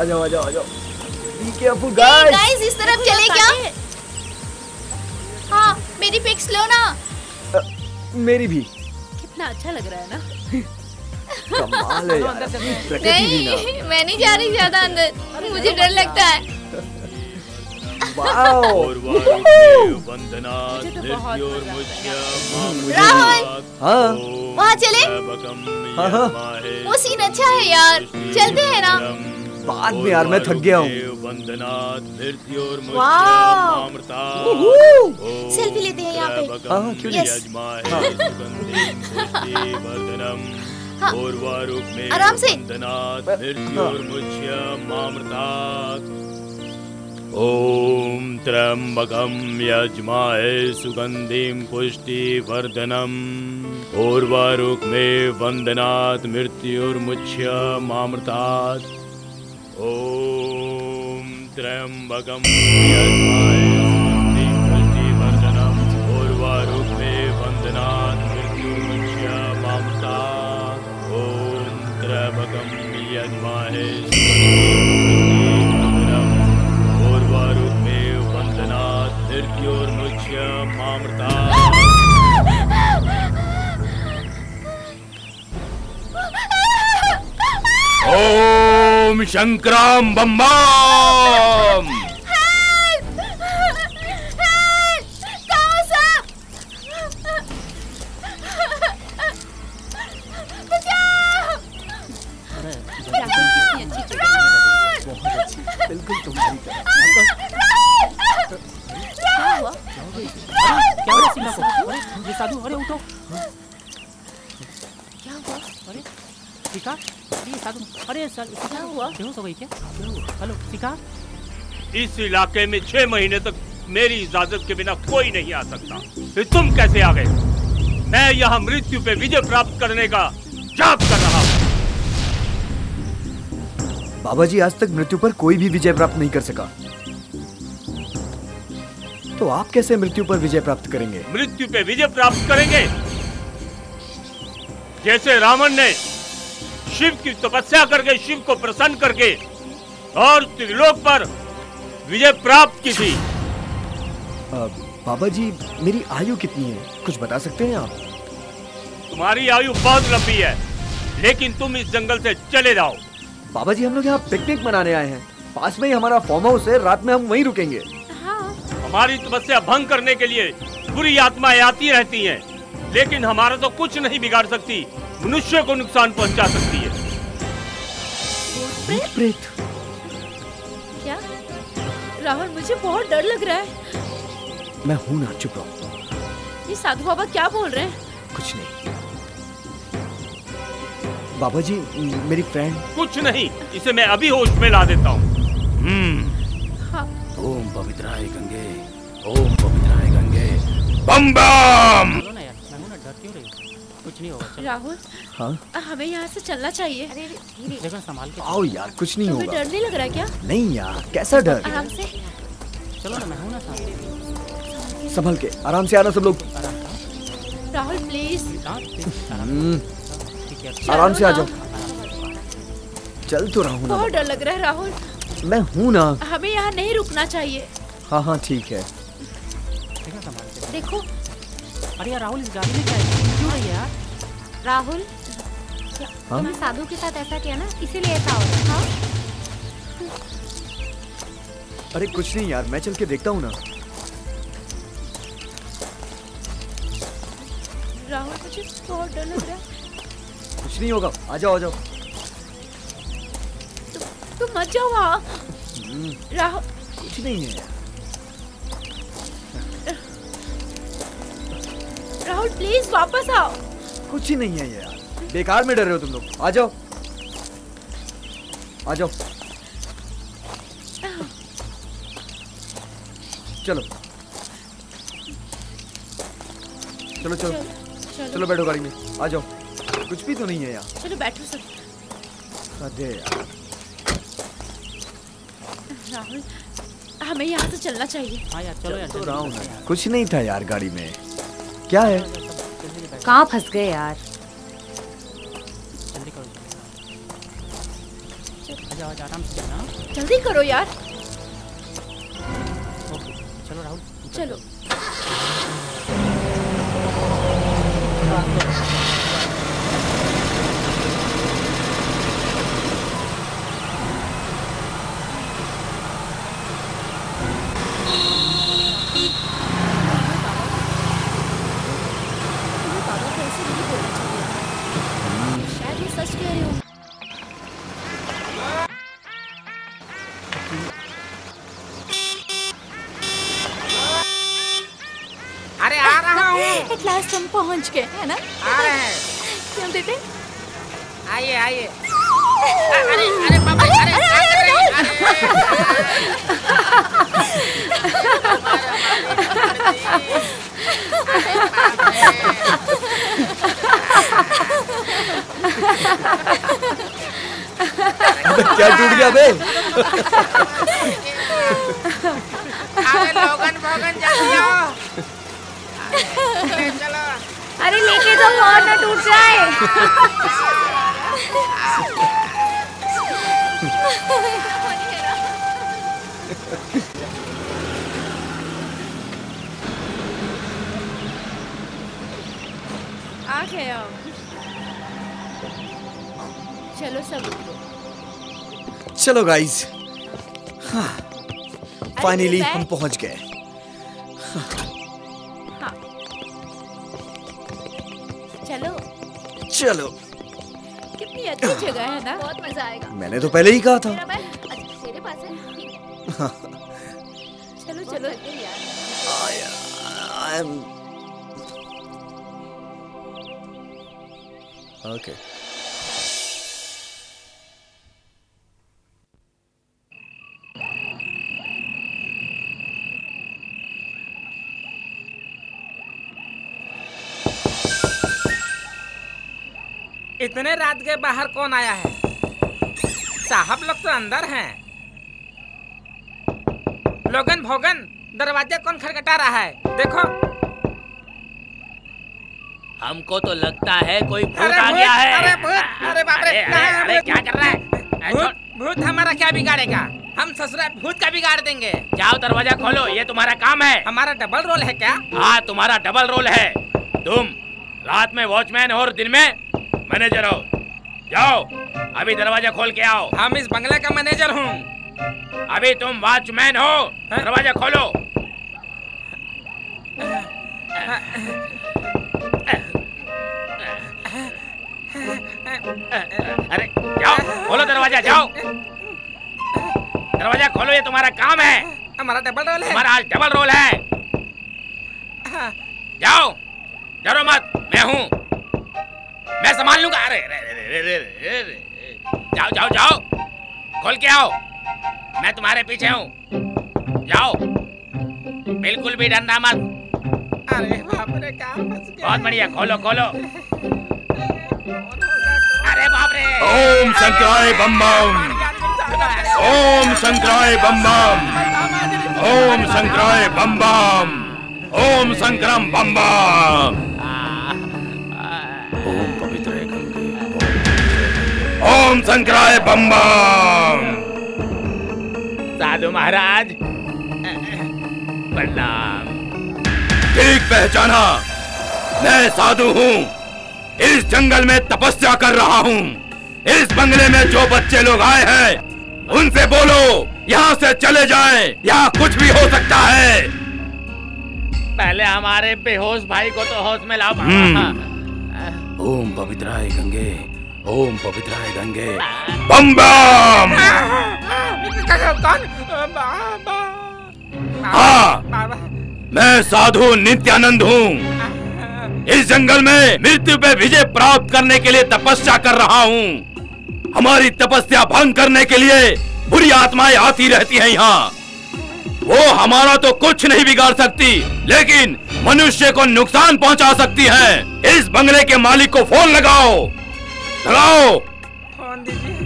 आ जाओ आ जाओ आ जाओ। Be careful guys. गाइस इस तरफ चले क्या? हाँ मेरी पिक्स लो ना। मेरी भी। कितना अच्छा लग रहा है ना। कमाल है यार। नहीं मैं नहीं जा रही ज्यादा अंदर, मुझे डर लगता है। वंदना राहुल हाँ वहाँ चले। हाँ। वो सीन अच्छा है यार, चलते हैं ना। बाद में यार, मैं थक गया हूँ। सेल्फी लेते हैं यहाँ पे। हाँ, क्यों नहीं? आराम से। ओम त्र्यंबकं यजमहे सुगंधिं पुष्टिवर्धनम् उर्वारुकमेव वंदनात् मृत्युर्मुच्यमामृतात्। ओम त्र्यंबकं यजमहे सुगंधिं पुष्टिवर्धनम् उर्वारुकमेव वंदनात् मृत्युर्मुच्यमामृतात्। ओम त्र्यंबकं यजमहे ओम शंकराम बम बम। बिल्कुल तुम्हारी तरह। क्या हुआ? क्या हुआ सीमा को? अरे ये साधु, अरे उठो। क्या हुआ? अरे शिखा, ये साधु, अरे क्या हुआ? बेहोश हो गई क्या? हेलो शिखा। इस इलाके में 6 महीने तक मेरी इजाजत के बिना कोई नहीं आ सकता। फिर तुम कैसे आ गए? मैं यहाँ मृत्यु पे विजय प्राप्त करने का जाप कर रहा हूँ। बाबा जी, आज तक मृत्यु पर कोई भी विजय प्राप्त नहीं कर सका, तो आप कैसे मृत्यु पर विजय प्राप्त करेंगे? मृत्यु पे विजय प्राप्त करेंगे जैसे रावण ने शिव की तपस्या करके शिव को प्रसन्न करके और त्रिलोक पर विजय प्राप्त की थी। बाबा जी, मेरी आयु कितनी है, कुछ बता सकते हैं आप? तुम्हारी आयु बहुत लंबी है, लेकिन तुम इस जंगल से चले जाओ। बाबा जी, हम लोग यहाँ पिकनिक मनाने आए हैं। पास में ही हमारा फार्म हाउस है, रात में हम वहीं रुकेंगे। हमारी तपस्या भंग करने के लिए बुरी आत्माएं आती रहती हैं, लेकिन हमारा तो कुछ नहीं बिगाड़ सकती, मनुष्य को नुकसान पहुंचा सकती है। प्रेत? क्या? राहुल, मुझे बहुत डर लग रहा है। मैं हूँ ना, चुप रहो। ये साधु बाबा क्या बोल रहे हैं? कुछ नहीं। बाबा जी, मेरी फ्रेंड। कुछ नहीं, इसे मैं अभी होश में ला देता हूँ। ओम पवित्राय गंगे, ओम पवित्राय गंगे, बम बम। डर क्यों रही? कुछ नहीं होगा। राहुल, हाँ? हमें यहाँ से चलना चाहिए। अरे धीरे संभाल के। आओ यार, कुछ नहीं होगा। डर नहीं लग रहा क्या? नहीं यार, कैसा डर? आराम से चलो ना, मैं हूँ ना। संभल के, आराम से आना सब लोग। राहुल प्लीज। आराम से आ जाओ। चल तो रहा हूँ ना। बहुत डर लग रहा है राहुल। मैं हूँ ना। हमें यहाँ नहीं रुकना चाहिए। हाँ हाँ ठीक है। देखो। अरे यार राहुल, इस गाड़ी में क्या है? क्यों है यार? राहुल, तुमने साधु के साथ ऐसा किया ना, इसीलिए ऐसा हो रहा है। अरे कुछ नहीं यार, मैं चल के देखता हूँ ना। राहुल, मुझे बहुत डर लग रहा है। कुछ नहीं होगा, आ जाओ आ जाओ। तुम मत जाओ वहाँ। राहुल, कुछ नहीं है। राहुल प्लीज वापस आओ। कुछ ही नहीं है यार, बेकार में डर रहे हो तुम लोग। आ जाओ आ जाओ। चलो चलो चलो चलो बैठो गाड़ी में, आ जाओ। कुछ भी तो नहीं है यार। चलो बैठो सब। अरे यार राहुल, हमें यहाँ से चलना चाहिए। हाँ यार चलो यार। तो रहा हूँ। कुछ नहीं था यार गाड़ी में। क्या है? कहाँ फंस गए यार? जल्दी करो। जाओ आराम से ना। जल्दी करो यार। ओके चलो राहुल चलो। अरे आ रहा हूँ। एट लास्ट हम पहुंच गए है ना? आ रहे हैं। क्यों बेटे? आइए आइए। अरे अरे बाबा, अरे क्या कर रही हैं? क्या टूट गया बे? अरे लोगन भोगन जल्दी आओ। चलो। अरे लेके जाओ और ना टूट जाए। आ गए अब। चलो सब उठो। चलो गाइस, फाइनली हम पहुंच गए। हाँ। चलो। चलो। कितनी अच्छी जगह है ना? बहुत मजा आएगा। मैंने तो पहले ही कहा था। तेरे पास है? चलो चलो। ओके। इतने रात के बाहर कौन आया है? साहब लोग तो अंदर हैं। लोगन भोगन, दरवाजा कौन खटखटा रहा है? देखो। हमको तो लगता है कोई भूत अरे आ गया है। अरे भूत, अरे बाप रे। अरे क्या कर रहा है? भूत हमारा क्या बिगाड़ेगा? हम ससुरा भूत का बिगाड़ देंगे। जाओ दरवाजा खोलो, ये तुम्हारा काम है। हमारा डबल रोल है क्या? हाँ, तुम्हारा डबल रोल है। तुम रात में वॉचमैन और दिन में मैनेजर हो। जाओ अभी दरवाजा खोल के आओ। हम इस बंगले का मैनेजर हूँ। अभी तुम वॉचमैन हो, दरवाजा खोलो। अरे जाओ, खोलो दरवाजा, जाओ। दरवाजा खोलो, ये तुम्हारा काम है। हमारा डबल रोल है। हमारा आज डबल रोल है। जाओ, डरो मत, मैं हूँ, मैं संभाल लूंगा। अरे जाओ जाओ जाओ, खोल के आओ, मैं तुम्हारे पीछे हूँ। जाओ, बिल्कुल भी डरना मत। अरे बाप रे, कहाँ फंस गए? बहुत बढ़िया, खोलो खोलो। अरे बाप रे। ओम शंकराय बम बम, ओम शंकराय बम बम, ओम शंकराय बम बम, ओम शंकरम बम बम। ओम पवित्र गंगे, ओम शंकराय बम बम। साधु महाराज प्रणाम। ठीक पहचाना, मैं साधु हूँ। इस जंगल में तपस्या कर रहा हूँ। इस बंगले में जो बच्चे लोग आए हैं उनसे बोलो यहाँ से चले जाएं, यहाँ कुछ भी हो सकता है। पहले हमारे बेहोश भाई को तो होश में लाओ। ओम पवित्राय गंगे, ओम पवित्राय गंगे, बम बम। हाँ, मैं साधु नित्यानंद हूँ। इस जंगल में मृत्यु पे विजय प्राप्त करने के लिए तपस्या कर रहा हूँ। हमारी तपस्या भंग करने के लिए बुरी आत्माएं आती रहती हैं यहाँ। वो हमारा तो कुछ नहीं बिगाड़ सकती, लेकिन मनुष्य को नुकसान पहुंचा सकती हैं। इस बंगले के मालिक को फोन लगाओ, लगाओ। फोन दीजिए।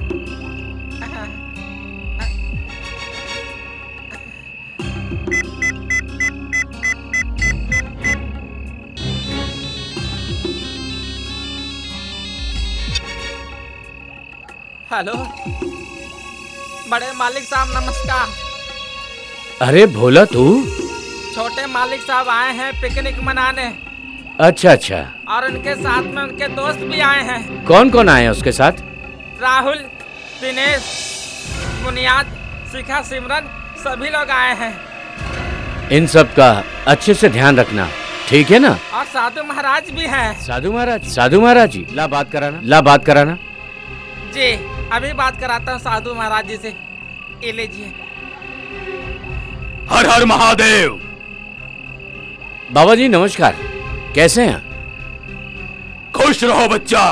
हेलो, बड़े मालिक साहब नमस्कार। अरे भोला तू? छोटे मालिक साहब आए हैं पिकनिक मनाने। अच्छा अच्छा। और उनके साथ में उनके दोस्त भी आए हैं। कौन कौन आए हैं उसके साथ? राहुल, दिनेश, बुनियाद, शिखा, सिमरन, सभी लोग आए हैं। इन सब का अच्छे से ध्यान रखना, ठीक है ना? और साधु महाराज भी हैं। साधु महाराज? साधु महाराज जी, ला बात कराना, ला बात कराना। जी, अभी बात कराता हूँ साधु महाराज जी से। ये लीजिए। हर हर महादेव। बाबा जी नमस्कार, कैसे हैं? खुश रहो बच्चा।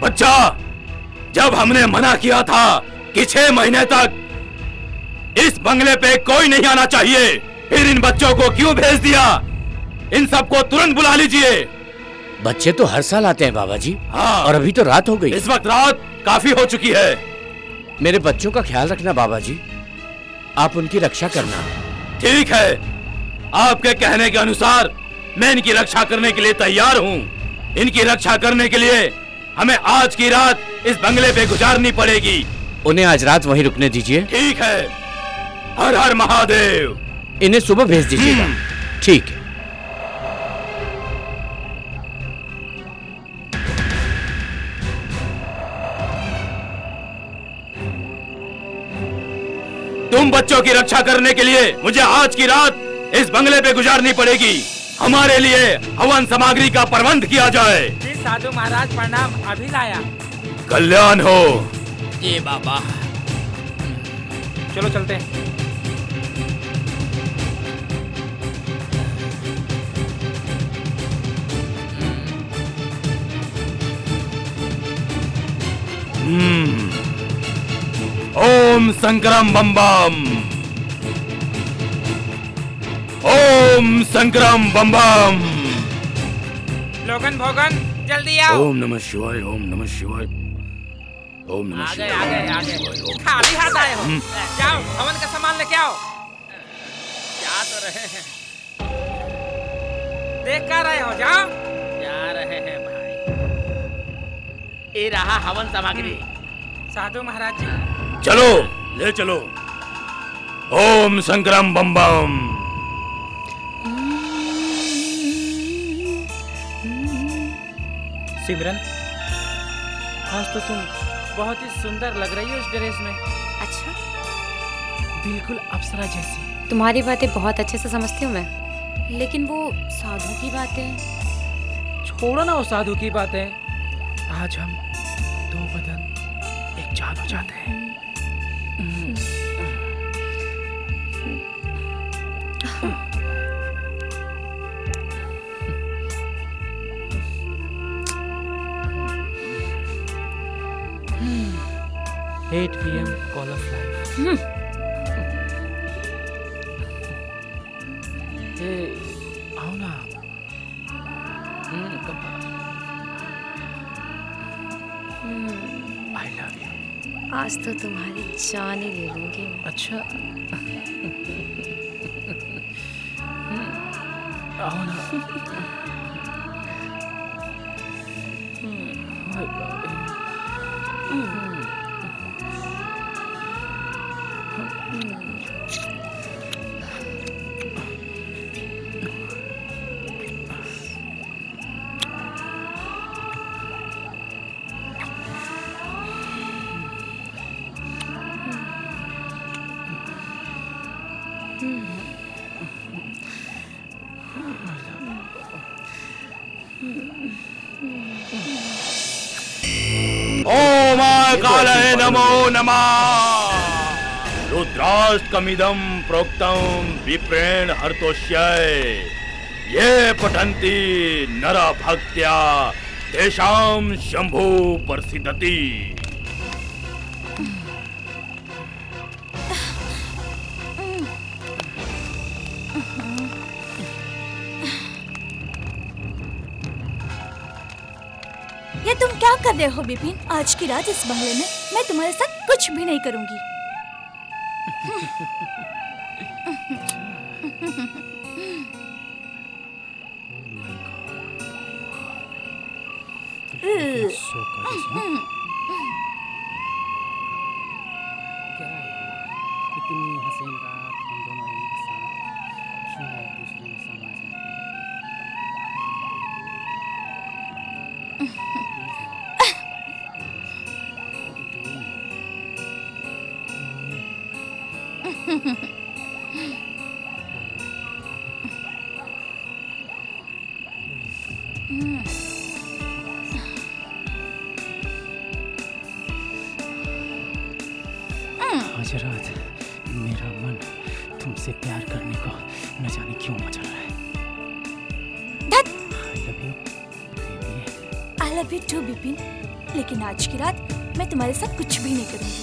बच्चा, जब हमने मना किया था कि 6 महीने तक इस बंगले पे कोई नहीं आना चाहिए, फिर इन बच्चों को क्यों भेज दिया? इन सबको तुरंत बुला लीजिए। बच्चे तो हर साल आते हैं बाबा जी। हाँ। और अभी तो रात हो गई। इस वक्त रात काफी हो चुकी है। मेरे बच्चों का ख्याल रखना बाबा जी, आप उनकी रक्षा करना। ठीक है, आपके कहने के अनुसार मैं इनकी रक्षा करने के लिए तैयार हूँ। इनकी रक्षा करने के लिए हमें आज की रात इस बंगले पे गुजारनी पड़ेगी। उन्हें आज रात वहीं रुकने दीजिए। ठीक है। हर हर महादेव। इन्हें सुबह भेज दीजिएगा। ठीक है। तुम बच्चों की रक्षा करने के लिए मुझे आज की रात इस बंगले पे गुजारनी पड़ेगी। हमारे लिए हवन सामग्री का प्रबंध किया जाए। जी साधु महाराज प्रणाम, अभी लाया। कल्याण हो। जी बाबा। चलो चलते हैं। ओम संकरम बम बम। ओम संकरम बम बम। लोगन भोगन जल्दी आओ। ओम नमः शिवाय। ओम नमः शिवाय। ओम नमः आ गए शिवाय। आ गए आ गए। खाली हाथ आए हो? जाओ हवन का सामान लेके आओ। जा तो रहे हैं, देख कर रहे हो? जाओ। जा रहे हैं भाई। ये रहा हवन सामग्री। साधु महाराज जी चलो ले चलो। ओम संकरम बम बम। सिमरन, आज तो तुम बहुत ही सुंदर लग रही हो इस ड्रेस में। अच्छा, बिल्कुल अप्सरा जैसी। तुम्हारी बातें बहुत अच्छे से समझती हूँ मैं, लेकिन वो साधु की बातें। छोड़ो ना वो साधु की बातें। आज हम 2 बदन एक जान हो जाते हैं। Eight PM call of life. Hey, आओ ना। I love you. आज तो तुम्हारी जान ही ले लूंगी। अच्छा। आओ ना। ओम कालये नमो नमः। रुद्राष्टकमिदं प्रोक्तं विप्रेण हर्तोष्याय। ये पठन्ति नरा भक्त्या तेषां शंभु प्रसिद्धति। ये तुम क्या कर रहे हो विपिन? आज की रात इस बंगले में मैं तुम्हारे साथ कुछ भी नहीं करूंगी। इतनी हसीन रात हम दोनों एक साथ क्यों एक दूसरे में समा जाते हैं। आज रात मेरा मन तुमसे प्यार करने को न जाने क्यों मचा रहा है। I love you too Bipin, लेकिन आज की रात मैं तुम्हारे साथ कुछ भी नहीं करूंगी।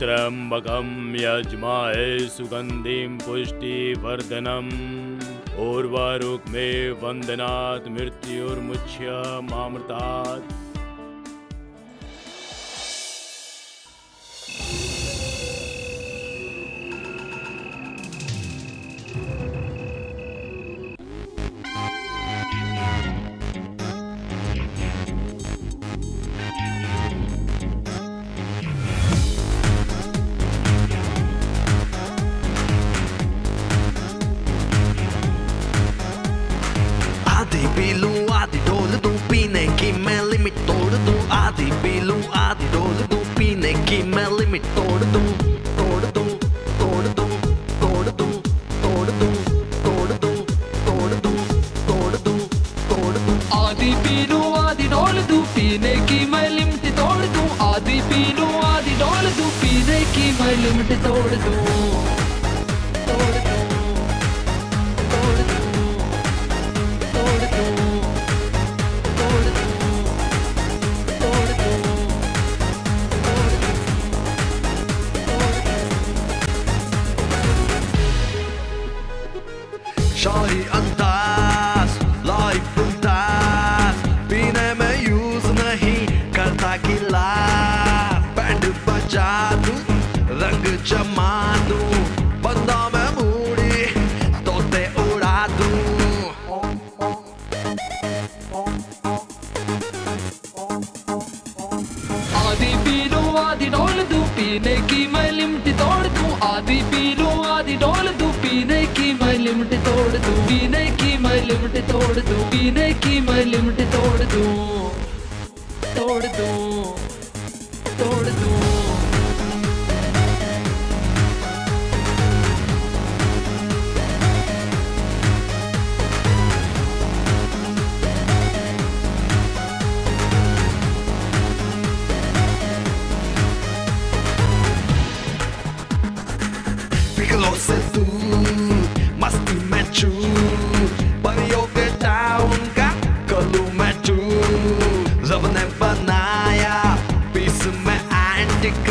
त्र्यंबकं यजमाहे सुगंधिं पुष्टिवर्धनम् उर्वारुक्मे वंदनात् मृत्युर्मुच्यमामृतात्। आधी पी लूं आधी ढोल दूं पीने की मैं लिमिट तोड़ दूं। आधी पी लूं आधी ढोल दूं पीने की मैं लिमिट तोड़ दूं। तोड़ दूं तोड़ दूं तोड़ दूं तोड़ दूं तोड़ दूं तोड़ दूं तोड़ दूं तोड़ दूं। आधी पी लूं आधी ढोल दूं पीने की मैं लिमिट तोड़ दूं। आधी पी लूं आधी ढोल दूं पीने की मैं लिमिट तोड़ दूं। तोड़ दूं तोड़ दूं तोड़ दूं तोड़ दूं तोड़ दूं। शाही अंदाज लाइफ मुमताज पीने में यूज नहीं करता गिलास। बैंड बजा दूं रंग जमा दूं बंदा मैं मूडी तोते उड़ा दूं। आधी पी लूं आधी ढोल दूं पीने की मैं लिमिट तोड़ दूं। आधी पी लूं आधी ढोल दूं पीने की मैं लिमिट तोड़ दूं। पीने की मैं लिमिट तोड़ दूं पीने की मैं लिमिट तोड़ दूं। तोड़ दूं तोड़ दूं। पिघलों से दूर मस्ती में चूर परियों के टाउन का कलू में चूर। रब ने बनाया पीस में एंटिक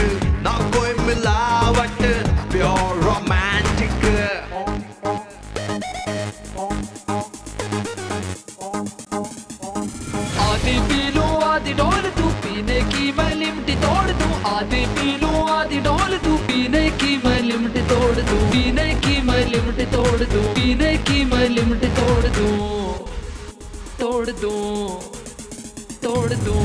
ना कोई मिलावट प्योर रोमांटिक। आधी पी लूं आधी ढोल दूं पीने की मैं लिमिट तोड़ दूं। आधी पी लूं आधी ढोल दूं पीने की मैं लिमिट तोड़ दूं। पीने की मैं लिमिट तोड़ दूं पीने की मैं लिमिट तोड़ दूं। तोड़ दूं तोड़ दूं।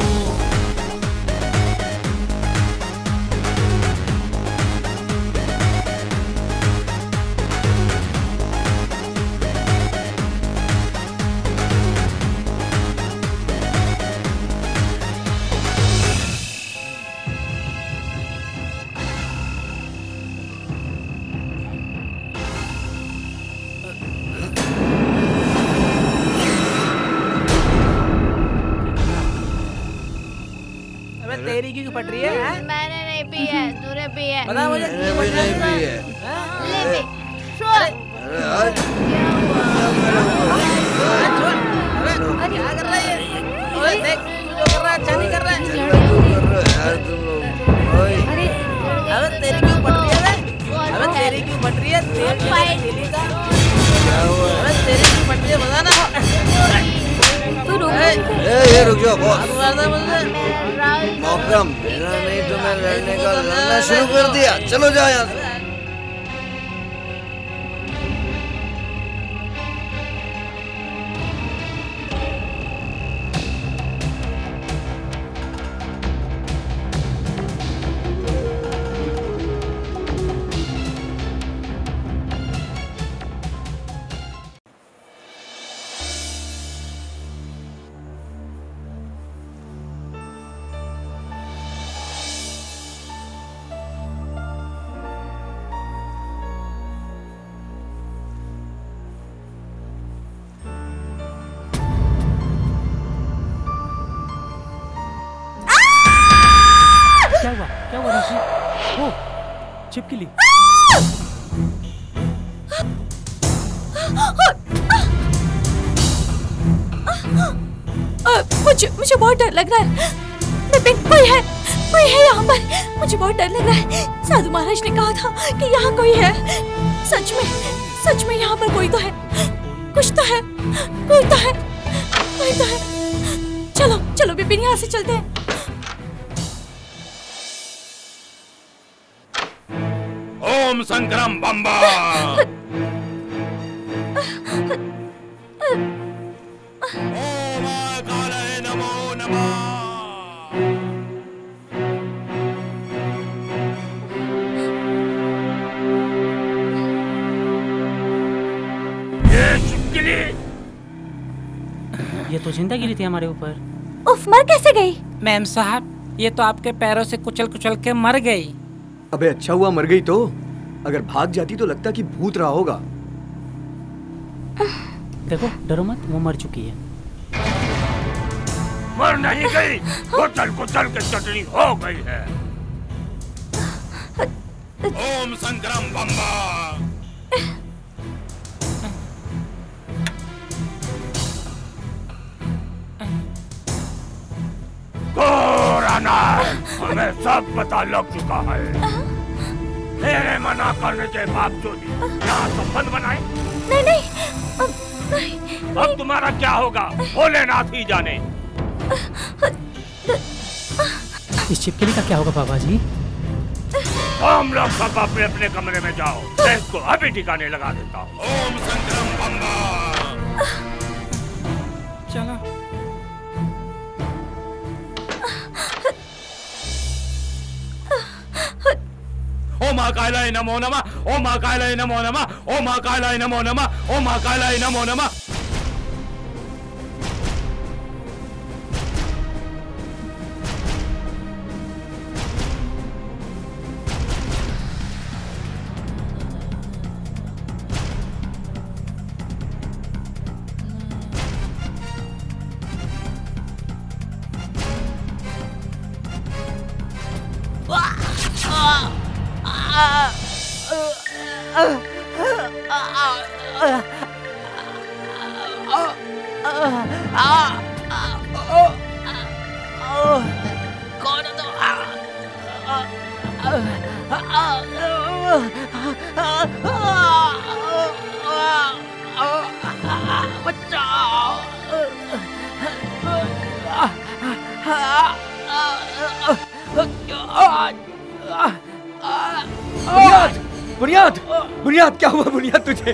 तेरी क्यों फट रही है? मैंने नहीं पी है, तूने पी है। बता मुझे मैंने क्यों नहीं फट रही पी है? ले ले। छोड़। अरे क्या कर रहा है? ओए देख तू जो कर रहा है अच्छा नहीं कर रहा है। अबे तेरी क्यों फट रही है? अबे तेरी क्यों फट रही है? तेरी का अबे तेरी क्यों फट रही है? बता ना। तू रुक। ये रुक जाओ बॉस। राहुल मौका मिला नहीं तुम्हें लड़ने का, लड़ना शुरू कर दिया। चलो जाओ यहाँ से। क्या हुआ ऋषि? ओ, छिपकली। मुझे बहुत डर लग रहा है। विपिन, कोई है यहाँ पर। मुझे बहुत डर लग रहा है। साधु महाराज ने कहा था कि यहाँ कोई है। सच में यहाँ पर कोई तो है। कुछ तो है, कोई तो है। चलो चलो विपिन, यहाँ से चलते हैं। ओम संक्रम बम्बा। ओम काले नमो नमः। ये छिपकली, ये तो जिंदा गिरी थी हमारे ऊपर। उफ, मर कैसे गई? मैम साहब, ये तो आपके पैरों से कुचल कुचल के मर गई। अबे अच्छा हुआ मर गई तो। अगर भाग जाती तो लगता कि भूत रहा होगा। देखो डरो मत, वो मर चुकी है। मर नहीं गई, कुचल कुचल के चटनी हो गई है। ओम संक्रम बम्बा। हमें सब पता लग चुका है। मेरे मना करने के बावजूद यहाँ संबंध बनाए। नहीं। अब तुम्हारा क्या होगा भोलेनाथ ही जाने। इस छिपकली का क्या होगा बाबा जी? हम लोग सब अपने अपने कमरे में जाओ, मैं इसको अभी ठिकाने लगा देता हूँ। ओम संक्रम बम्बा। चलो। ओम महाकालाय नमो नमः। ओम महाकालाय नमो नमः। ओम महाकालाय नमो नमः। ओम महाकालाय नमो नमः। बुनियाद क्या हुआ बुनियाद तुझे?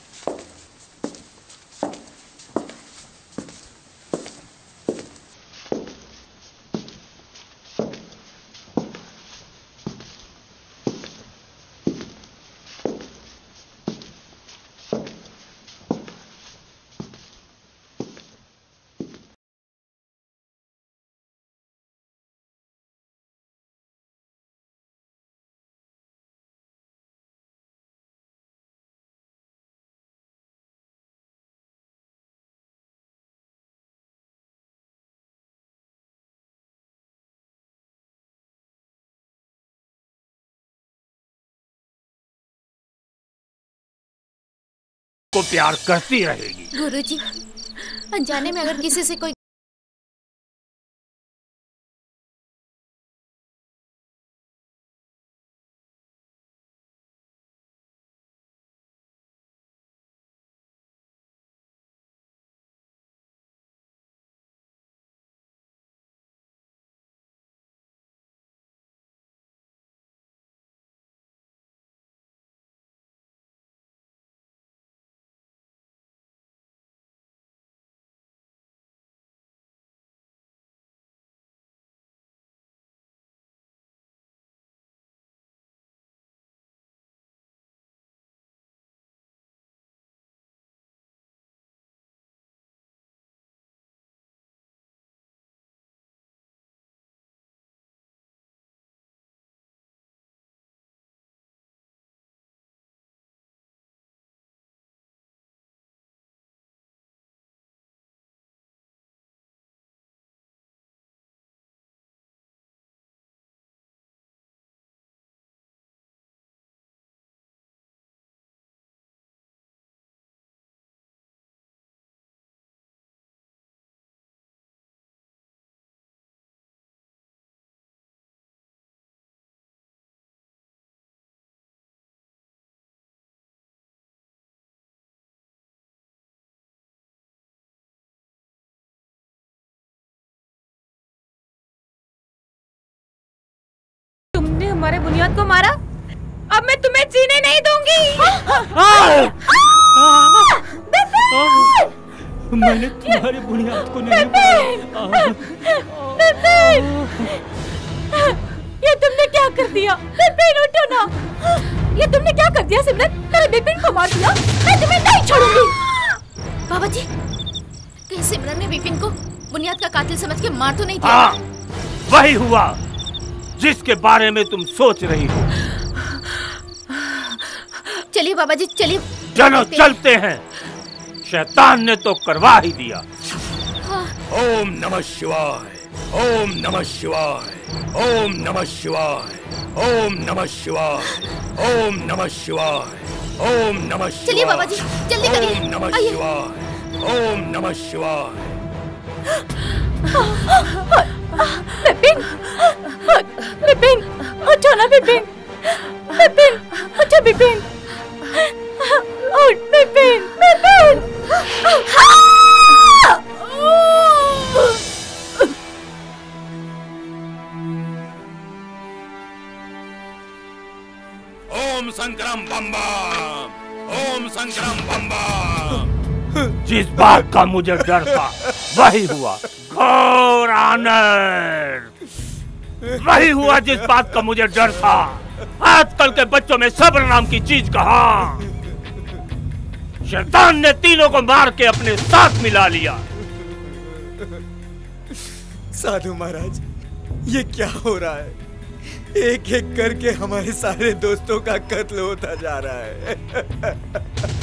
को प्यार करती रहेगी। गुरुजी, अनजाने में अगर किसी से कोई तुमने हमारे बुनियाद को मारा, अब मैं तुम्हें जीने नहीं दूंगी। मैंने तुम्हारे बुनियाद को नहीं ये तुमने क्या कर दिया? बिपिन उठो ना। ये तुमने क्या कर दिया सिमरन? मेरे बिपिन को मार दिया। मैं तुम्हें नहीं छोड़ूंगी। बाबा जी, कहीं सिमरन ने बिपिन को बुनियाद का कातिल समझ के मार तो नहीं दिया? हाँ, वही हुआ जिसके बारे में तुम सोच रही हो। चलिए बाबा जी, चलिए। चलो चलते हैं, शैतान ने तो करवा ही दिया। ओम नमः शिवाय, ओम नमः शिवाय, ओम नमः शिवाय, ओम नमः शिवाय, ओम नमः शिवाय, ओम नमः शिवाय। चलिए बाबा जी, जल्दी करिए। ओम नमः शिवाय, ओम नमः शिवाय। बिपिन, बिपिन, उठो ना बिपिन। बिपिन, उठो बिपिन। उठ बिपिन, बिपिन। ओम शंकरम बम बम, ओम शंकरम बम बम। जिस बात का मुझे डर था वही हुआ, घोर आनंद। वही हुआ जिस बात का मुझे डर था। आजकल के बच्चों में सब्र नाम की चीज कहाँ। शैतान ने तीनों को मार के अपने साथ मिला लिया। साधु महाराज, ये क्या हो रहा है? एक एक करके हमारे सारे दोस्तों का कत्ल होता जा रहा है।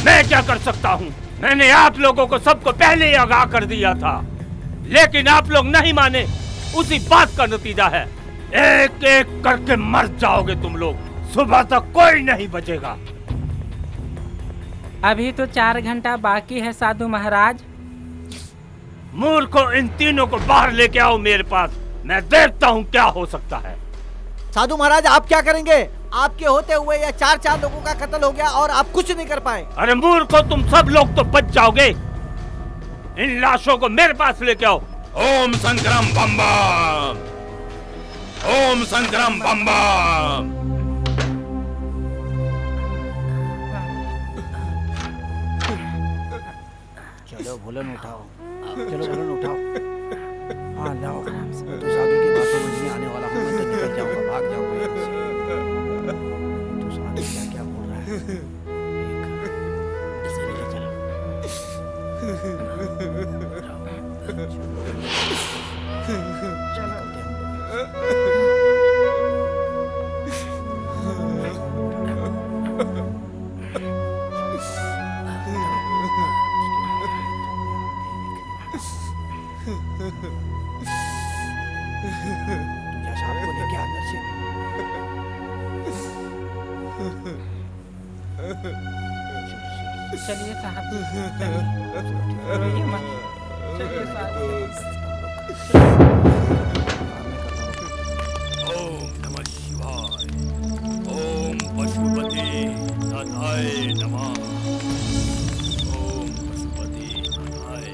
मैं क्या कर सकता हूँ? मैंने आप लोगों को सबको पहले ही आगाह कर दिया था, लेकिन आप लोग नहीं माने। उसी बात का नतीजा है, एक एक करके मर जाओगे तुम लोग। सुबह तक कोई नहीं बचेगा। अभी तो 4 घंटा बाकी है साधु महाराज। मूर्खों, इन तीनों को बाहर लेके आओ मेरे पास। मैं देखता हूँ क्या हो सकता है। साधु महाराज, आप क्या करेंगे? आपके होते हुए या 4 लोगों का कत्ल हो गया और आप कुछ नहीं कर पाए। अरे मूर्खों, तुम सब लोग तो बच जाओगे। इन लाशों को मेरे पास लेके आओ। ओम शंकरम बम बम, ओम शंकरम बम बम। चलो भोलन उठाओ, चलो भोलन उठाओ। हाँ लाओ, तो साधु की बात समझने आने वाला हूँ। मैं तो निकल जाऊंगा, भाग जाऊंगा यहाँ से। तो साधु क्या क्या बोल रहा है? इसे ले चलो। चलिए साहब, चलिए। रोइए मत। चलिए साहब। ओम नमः शिवाय। ओम पशुपति नाथाय नमः। ओम पशुपति नाथाय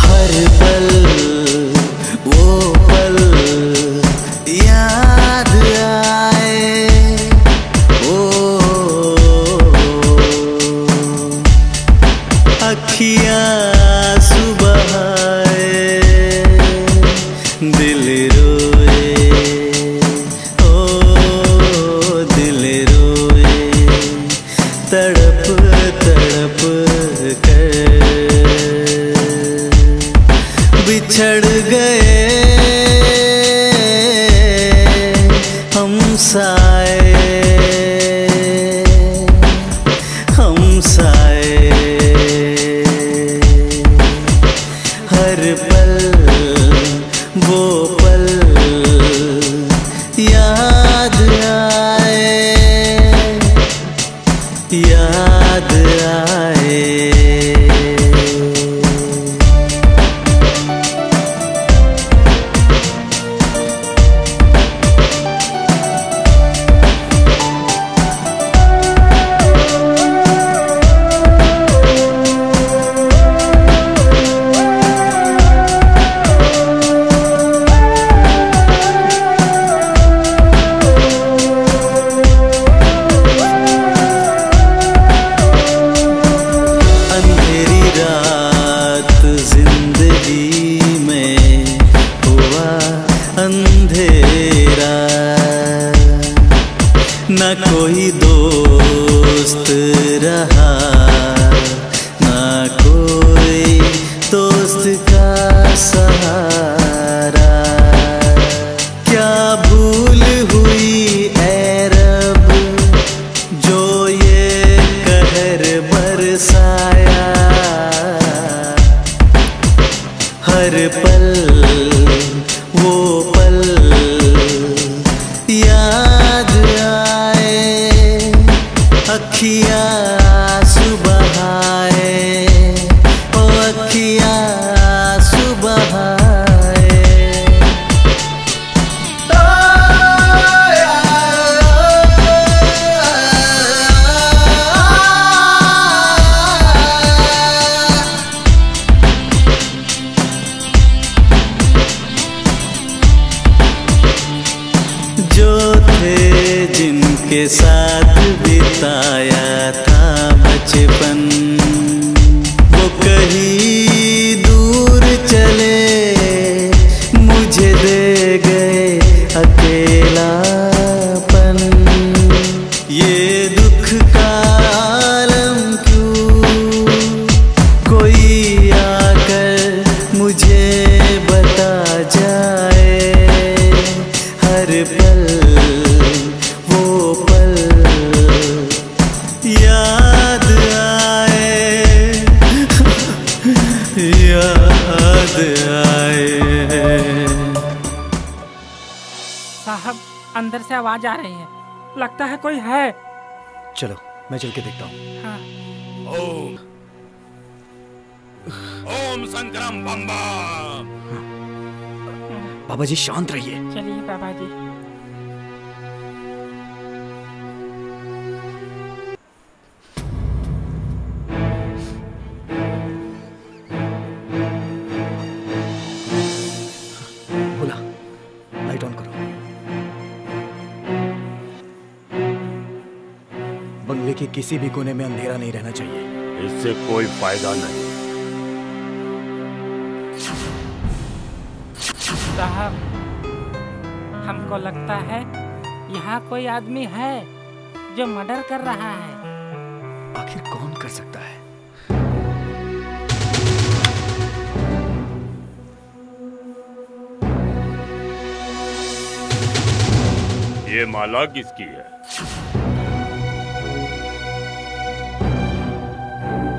हर पल वो पल याद आए, ओ अखियाँ सुबह आए, दिल रोए, ओ दिल रोए, तड़प तड़प कर बिछड़ गए हम साए, हम साए। हर पल वो पल याद आए, याद आए। अंधेरी रात जिंदगी में हुआ अंधेरा, न कोई दोस्त रहा, न कोई दोस्त का सहारा। क्या भूल हुई ऐ रब जो ये कहर बरसाया, हर पल वो पल याद आए, अखियाँ सुबह आए, ओ अखियाँ सुबह आए। जो थे जिनके साथ बिताया था बचपन, वो कहीं दूर चले, मुझे दे गए अकेलापन। ये दुख का आलम क्यों, कोई आकर मुझे बता जाए। हर पल वो पल याद आए, याद आए। साहब, अंदर से आवाज आ रही है, लगता है कोई है। चलो मैं चल के देखता हूँ। हाँ। ओम ओम संक्रम बम बम। बाबा जी शांत रहिए। चलिए बाबा जी। बोला लाइट ऑन करो। बंगले के किसी भी कोने में अंधेरा नहीं रहना चाहिए। इससे कोई फायदा नहीं। साहब, हमको लगता है यहाँ कोई आदमी है जो मर्डर कर रहा है। आखिर कौन कर सकता है? ये माला किसकी है?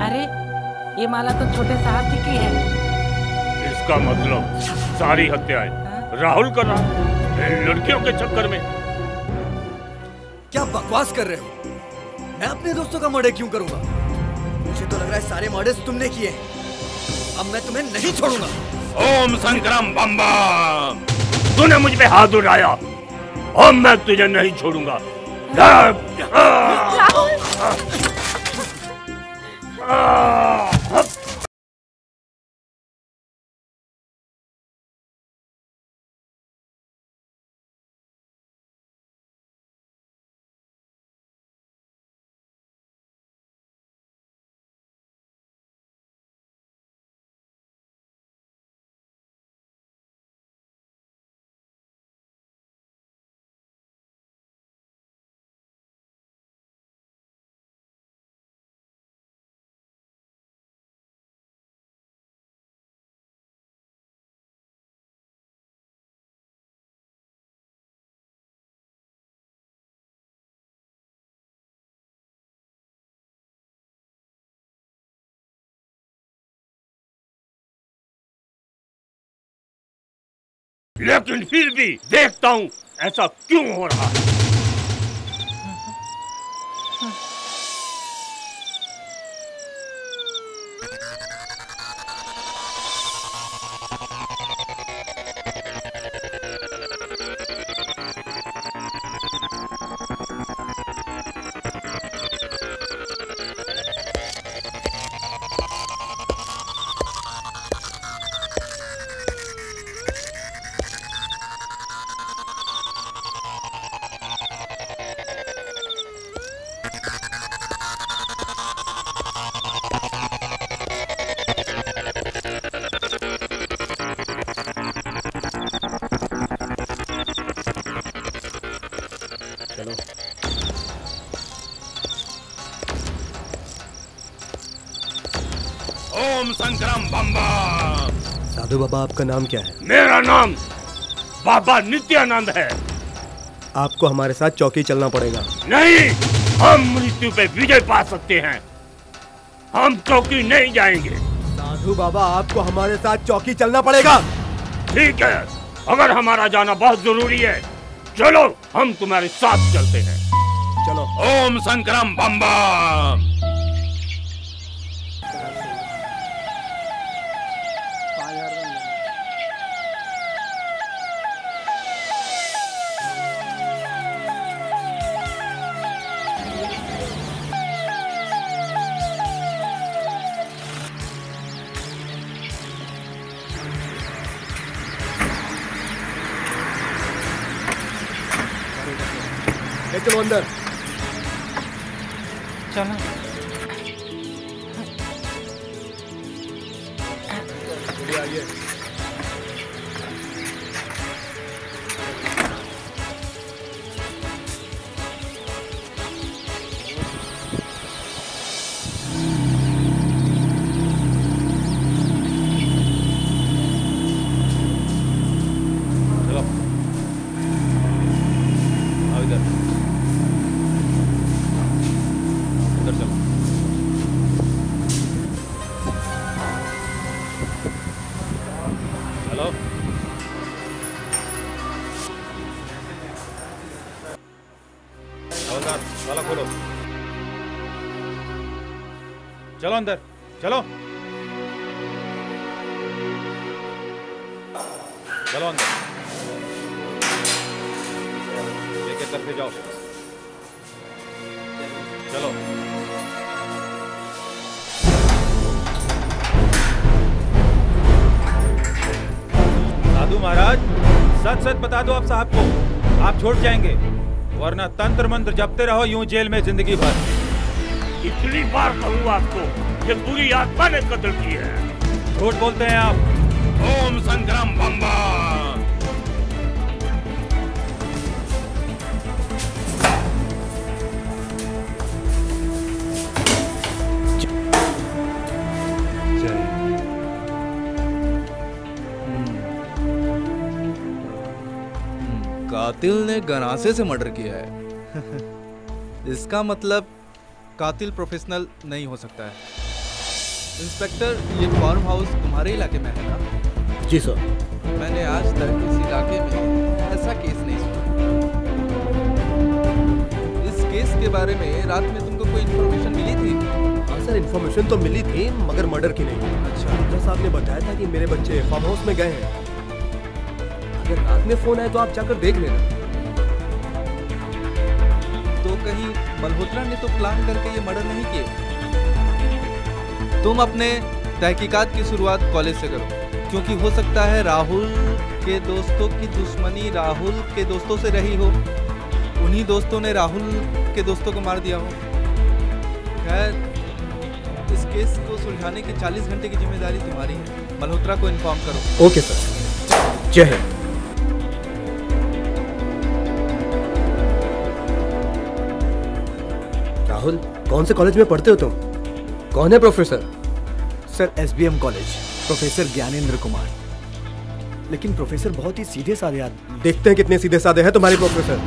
अरे ये माला तो छोटे साहब जी की है। इसका मतलब सारी हत्याएं राहुल कर रहा है इन लड़कियों के चक्कर में। क्या बकवास कर रहे हो? मैं अपने दोस्तों का मर्डर क्यों करूंगा? मुझे तो लग रहा है सारे मर्डर्स तुमने किए हैं। अब मैं तुम्हें नहीं छोड़ूंगा। ओम शंकरम बम बम। तूने मुझ पे हाथ उठाया और मैं तुझे नहीं छोड़ूंगा। लेकिन फिर भी देखता हूँ ऐसा क्यों हो रहा है। ओम शंकरम बम बम। साधु बाबा, आपका नाम क्या है? मेरा नाम बाबा नित्यानंद है। आपको हमारे साथ चौकी चलना पड़ेगा। नहीं, हम मृत्यु पे विजय पा सकते हैं। हम चौकी नहीं जाएंगे। साधु बाबा, आपको हमारे साथ चौकी चलना पड़ेगा। ठीक है, अगर हमारा जाना बहुत जरूरी है, चलो हम तुम्हारे साथ चलते हैं। चलो। ओम शंकरम बम बम। चलो अंदर। चलो। आइए। ताला खोलो। चलो अंदर, चलो चलो अंदर। एक तरफ जाओ। चलो। साधु महाराज, सच सच बता दो आप साहब को, आप छूट जाएंगे, वरना तंत्र मंत्र जपते रहो यूं जेल में जिंदगी भर। इतनी बार कहूँ आपको, ये बुरी आत्मा ने कत्ल की है। झूठ बोलते हैं आप। ओम शंकरम बम बम। कातिल ने गनासे से मर्डर किया है। इसका मतलब कातिल प्रोफेशनल नहीं हो सकता है। इंस्पेक्टर, ये फार्म हाउस तुम्हारे इलाके में है ना? जी सर। मैंने आज तक इस इलाके में ऐसा केस नहीं सुना। इस केस के बारे में रात में तुमको कोई इन्फॉर्मेशन मिली थी? हाँ सर, इन्फॉर्मेशन तो मिली थी मगर मर्डर की नहीं। अच्छा। डॉक्टर साहब ने बताया था कि मेरे बच्चे फार्म हाउस में गए हैं। अगर रात में फोन आए तो आप जाकर देख लेना। तो कहीं मल्होत्रा ने तो प्लान करके ये मर्डर नहीं किए? तुम अपने तहकीकात की शुरुआत कॉलेज से करो, क्योंकि हो सकता है राहुल के दोस्तों की दुश्मनी राहुल के दोस्तों से रही हो, उन्हीं दोस्तों ने राहुल के दोस्तों को मार दिया हो। खैर, इस केस को सुलझाने की 40 घंटे की जिम्मेदारी तुम्हारी है। मल्होत्रा को इन्फॉर्म करो। Okay sir. जय हिंद। राहुल, कौन से कॉलेज में पढ़ते हो तुम? कौन है professor? Sir, SBM college, professor Gyanendra Kumar. लेकिन प्रोफेसर बहुत ही सीधे साधे आदमी। देखते हैं कितने सीधे साधे हैं तुम्हारे प्रोफेसर।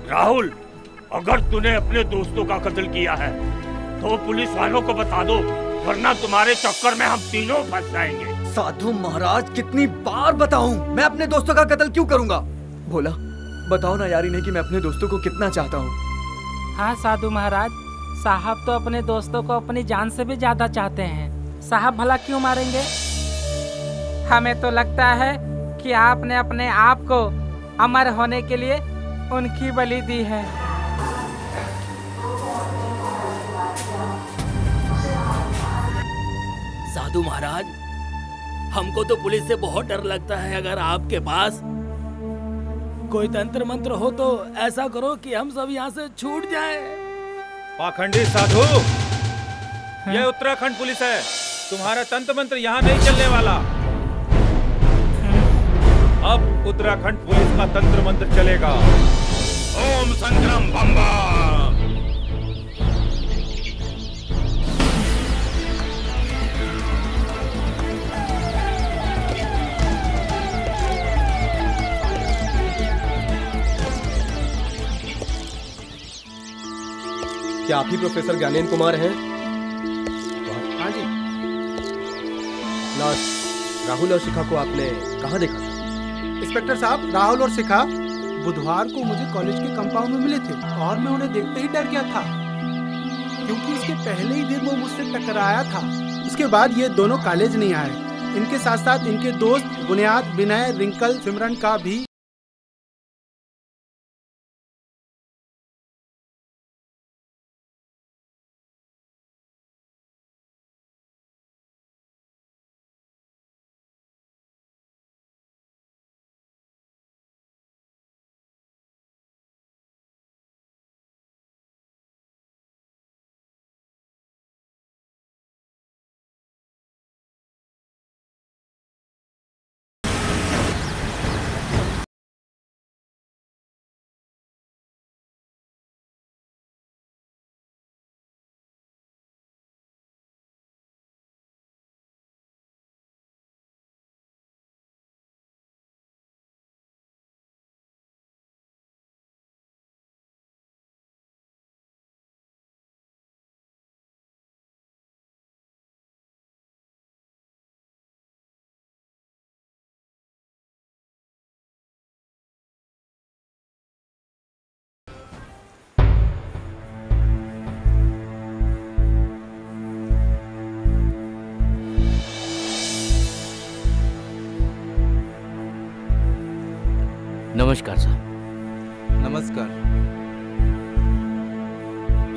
राहुल, अगर तूने अपने दोस्तों का कत्ल किया है तो पुलिस वालों को बता दो, वरना तुम्हारे चक्कर में हम तीनों फंस जाएंगे। साधु महाराज, कितनी बार बताऊं, मैं अपने दोस्तों का कत्ल क्यों करूंगा? भोला, बताओ ना यार इन्हें कि मैं अपने दोस्तों को कितना चाहता हूँ। हाँ साधु महाराज, साहब तो अपने दोस्तों को अपनी जान से भी ज्यादा चाहते हैं। साहब भला क्यों मारेंगे? हमें तो लगता है कि आपने अपने आप को अमर होने के लिए उनकी बलि दी है। साधु महाराज, हमको तो पुलिस से बहुत डर लगता है। अगर आपके पास कोई तंत्र मंत्र हो तो ऐसा करो कि हम सब यहाँ से छूट जाएं। पाखंडी साधु, ये उत्तराखंड पुलिस है, तुम्हारा तंत्र मंत्र यहाँ नहीं चलने वाला। अब उत्तराखंड पुलिस का तंत्र मंत्र चलेगा। ओम संग्राम बम्बा। क्या आप ही प्रोफेसर ज्ञानेंद्र कुमार हैं? हाँ जी। लास्ट राहुल और शिखा को आपने कहाँ देखा था? इंस्पेक्टर साहब, राहुल और शिखा बुधवार को मुझे कॉलेज के कंपाउंड में मिले थे और मैं उन्हें देखते ही डर गया था, क्योंकि उसके पहले ही दिन वो मुझसे टकराया था। उसके बाद ये दोनों कॉलेज नहीं आए। इनके साथ साथ इनके दोस्त बुनियाद, विनय, रिंकल, सिमरन का भी। नमस्कार साहब। नमस्कार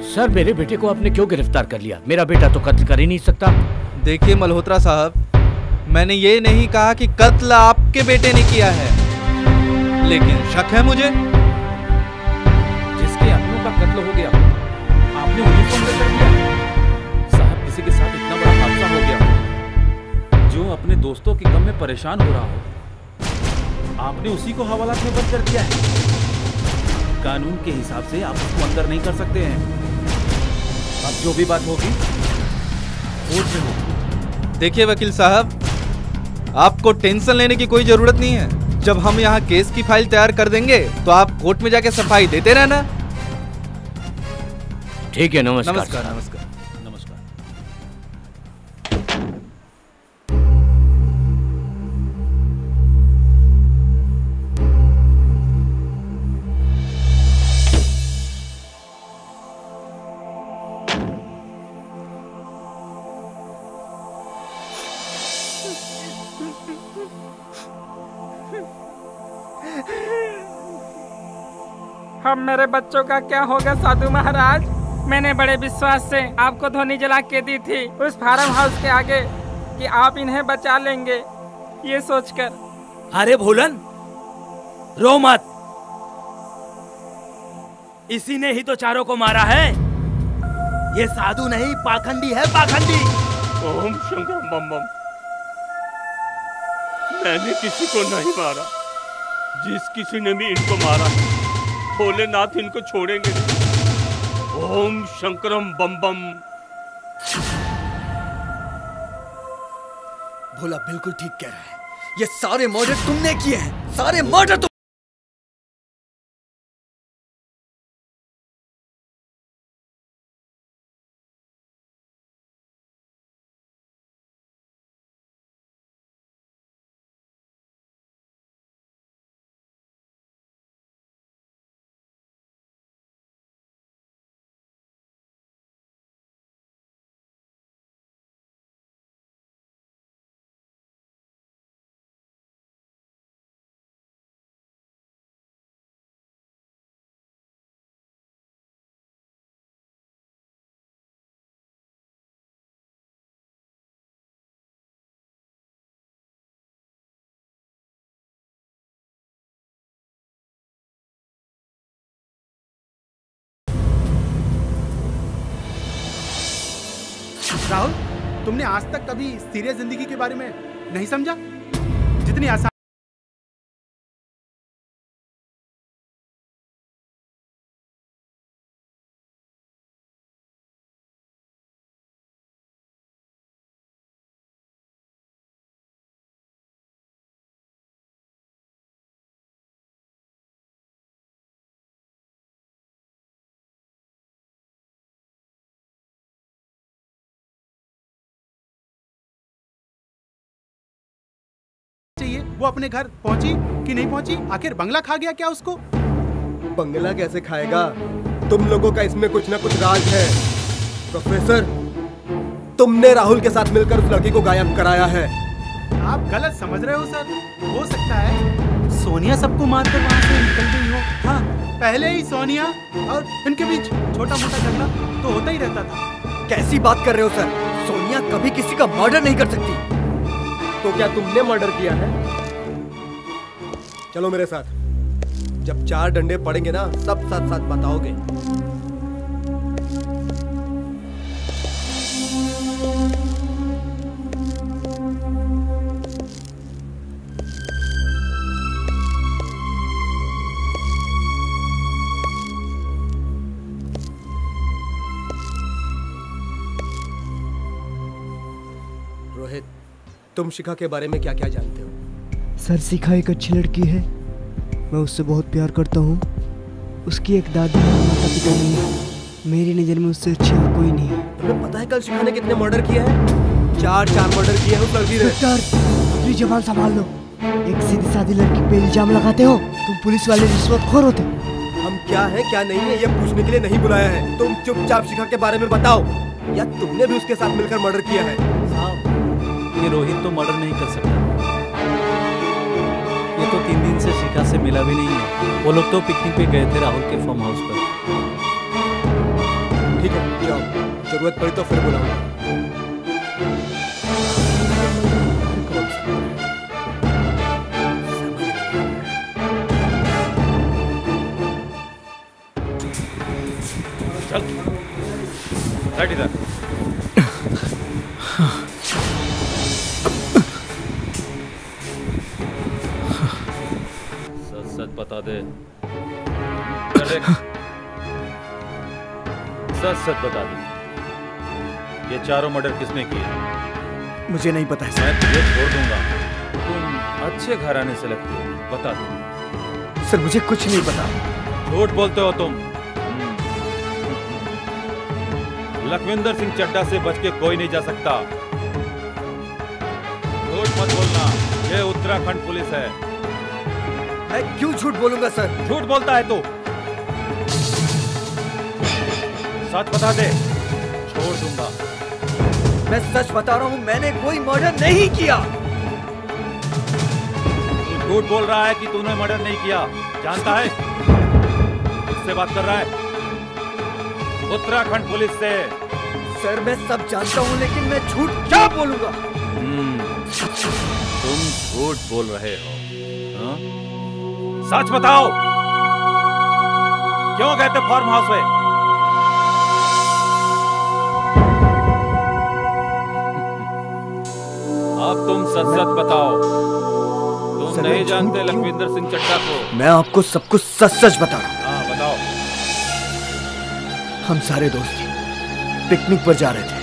सर, मेरे बेटे को आपने क्यों गिरफ्तार कर लिया? मेरा बेटा तो कत्ल कर ही नहीं सकता। देखिए मल्होत्रा साहब, मैंने ये नहीं कहा कि कत्ल आपके बेटे ने किया है, लेकिन शक है मुझे। जिसके अपनों का कत्ल हो गया आपने उन्हीं को अंदर कर दिया। साहब, किसी के साथ इतना बड़ा हादसा हो गया जो अपने दोस्तों की गम में परेशान हो रहा हो, आपने उसी को हवालात में बंद कर दिया है। कानून के हिसाब से आप उसको अंदर नहीं कर सकते हैं। आप जो भी बात होगी कोर्ट में होगी। देखिए वकील साहब, आपको टेंशन लेने की कोई जरूरत नहीं है। जब हम यहाँ केस की फाइल तैयार कर देंगे तो आप कोर्ट में जाके सफाई देते रहना। ठीक है, नमस्कार। नमस्कार नमस्कार। अब मेरे बच्चों का क्या होगा साधु महाराज? मैंने बड़े विश्वास से आपको धोनी जला के दी थी उस फार्म हाउस के आगे कि आप इन्हें बचा लेंगे, ये सोचकर। अरे भोलन, रो मत। इसी ने ही तो चारों को मारा है। ये साधु नहीं, पाखंडी है, पाखंडी। ओम शंकर बम बम। मैंने किसी को नहीं मारा। जिस किसी ने भी इनको मारा, भोलेनाथ इनको छोड़ेंगे नहीं। ओम शंकरम बम बम। भोला बिल्कुल ठीक कह रहा है। ये सारे मर्डर तुमने किए हैं, सारे मर्डर तुम। राहुल, तुमने आज तक कभी सीरियस जिंदगी के बारे में नहीं समझा? जितनी आसान चाहिए, वो अपने घर पहुंची कि नहीं पहुंची? आखिर बंगला खा गया क्या उसको? बंगला कैसे खाएगा? तुम लोगों का इसमें कुछ ना कुछ राज है। प्रोफेसर, तुमने राहुल के साथ मिलकर उस लड़की को गायब कराया है। आप गलत समझ रहे हो सर। हो सकता है सोनिया सबको मारकर वहां से निकल गई हो। हाँ, पहले ही सोनिया और इनके बीच छोटा मोटा झगड़ा तो होता ही रहता था। कैसी बात कर रहे हो सर? सोनिया कभी किसी का मर्डर नहीं कर सकती। तो क्या तुमने मर्डर किया है? चलो मेरे साथ। जब 4 डंडे पड़ेंगे ना, सब साथ साथ बताओगे। रोहित, तुम शिखा के बारे में क्या क्या जानते हो? सर, शिखा एक अच्छी लड़की है। मैं उससे बहुत प्यार करता हूँ। उसकी एक दादी और माता पिता नहीं है। मेरी नज़र में उससे अच्छा और कोई नहीं है। तुम्हें पता है कल शिखा ने कितने मर्डर किए हैं? 4 मर्डर किए हैं उस लड़की ने। अपनी जबान संभाल लो। एक सीधी सादी लड़की पे इल्जाम लगाते हो। तुम पुलिस वाले रिश्वतखोर होते। हम क्या है क्या नहीं है ये पूछने के लिए नहीं बुलाया है। तुम चुपचाप शिखा के बारे में बताओ, या तुमने भी उसके साथ मिलकर मर्डर किया है? ये रोहित तो मर्डर नहीं कर सकता। ये तो 3 दिन से शिखा से मिला भी नहीं है। वो लोग तो पिकनिक पे गए थे राहुल के फार्म हाउस पर। ठीक है, जाओ। जरूरत पड़ी तो फिर बुलाऊंगा। चल, बैठ इधर। सच बता दे। सच बता दे। ये चारों मर्डर किसने किए? मुझे नहीं पता है सर। मैं तुझे छोड़ दूंगा। तुम अच्छे घराने से लगते हो, बता दो। सर मुझे कुछ नहीं पता। झूठ बोलते हो तुम। लखविंदर सिंह चड्ढा से बच के कोई नहीं जा सकता। झूठ मत बोलना, ये उत्तराखंड पुलिस है। मैं क्यों झूठ बोलूंगा सर? झूठ बोलता है तू। सच बता दे, छोड़ दूंगा। मैं सच बता रहा हूँ, मैंने कोई मर्डर नहीं किया। तू झूठ बोल रहा है कि तूने मर्डर नहीं किया, जानता है? किससे बात कर रहा है? उत्तराखंड पुलिस से। सर मैं सब जानता हूँ, लेकिन मैं झूठ क्या बोलूंगा? तुम झूठ बोल रहे हो, हाँ? सच बताओ, क्यों गए थे फार्म हाउस में? अब तुम सच सच बताओ। तुम नहीं जानते लखविंदर सिंह चड्ढा को? मैं आपको सब कुछ सच सच बता रहा हूँ। हाँ बताओ। हम सारे दोस्त पिकनिक पर जा रहे थे।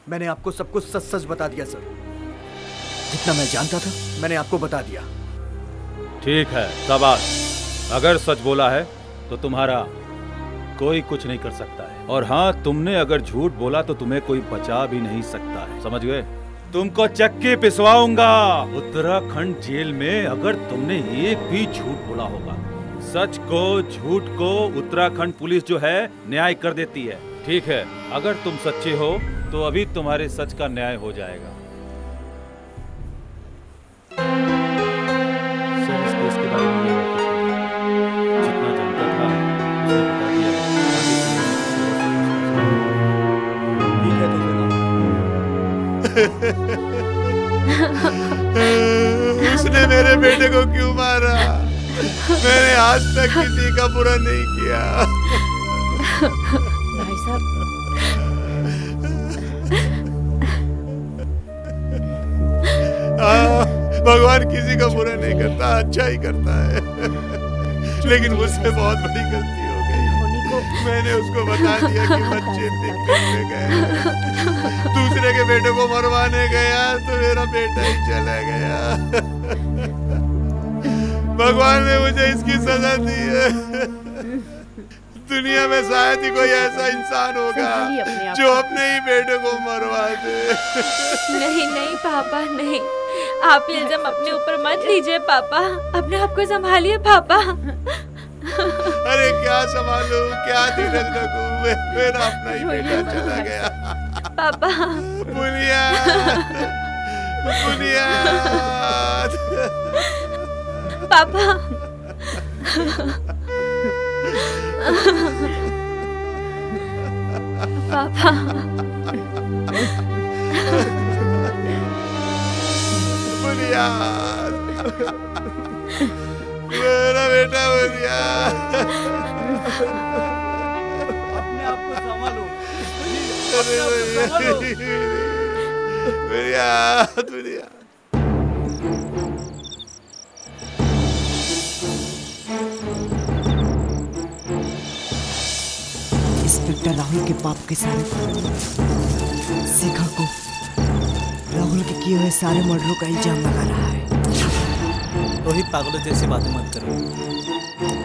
मैंने आपको सब कुछ सच सच बता दिया सर। जितना मैं जानता था मैंने आपको बता दिया। ठीक है, शाबाश। अगर सच बोला है तो तुम्हारा कोई कुछ नहीं कर सकता है। और हाँ, तुमने अगर झूठ बोला तो तुम्हें कोई बचा भी नहीं सकता है, समझ गए? तुमको चक्की पिसवाऊंगा उत्तराखंड जेल में अगर तुमने एक भी झूठ बोला होगा। सच को, झूठ को उत्तराखंड पुलिस जो है न्याय कर देती है। ठीक है, अगर तुम सच्चे हो तो अभी तुम्हारे सच का न्याय हो जाएगा। सर इस केस के बारे में जितना जानता था उसने बता दिया। ठीक है तो उसने मेरे बेटे को क्यों मारा? मैंने आज तक किसी का बुरा नहीं किया। भाई साहब, भगवान किसी का बुरा नहीं करता, अच्छा ही करता है। लेकिन मुझसे बहुत बड़ी गलती हो गई। मैंने उसको बता दिया कि बच्चे पिकनिक में गए, दूसरे के बेटे को मरवाने गया तो मेरा बेटा ही चला गया। भगवान ने मुझे इसकी सजा दी है। दुनिया में शायद ही कोई ऐसा इंसान होगा जो अपने ही बेटे को मरवा दे। नहीं नहीं पापा, नहीं, आप इल्जाम अपने ऊपर मत लीजिए पापा। अपने आप को संभालिए पापा। अरे क्या संभालूं, क्या धीरज रखूं? मेरा अपना ही बेटा चला गया। पापा बुनियाद, बुनियाद। पापा पापा बुनियाद, मेरा बेटा बुनियाद। अपने आप को संभालो। बुनियाद, बुनियाद। इंस्पेक्टर राहुल के पाप के सारे शिखा को राहुल के किए हुए सारे मर्डरों का इल्जाम लगा रहा है। रोहित, पागलों जैसी बातें मत करो।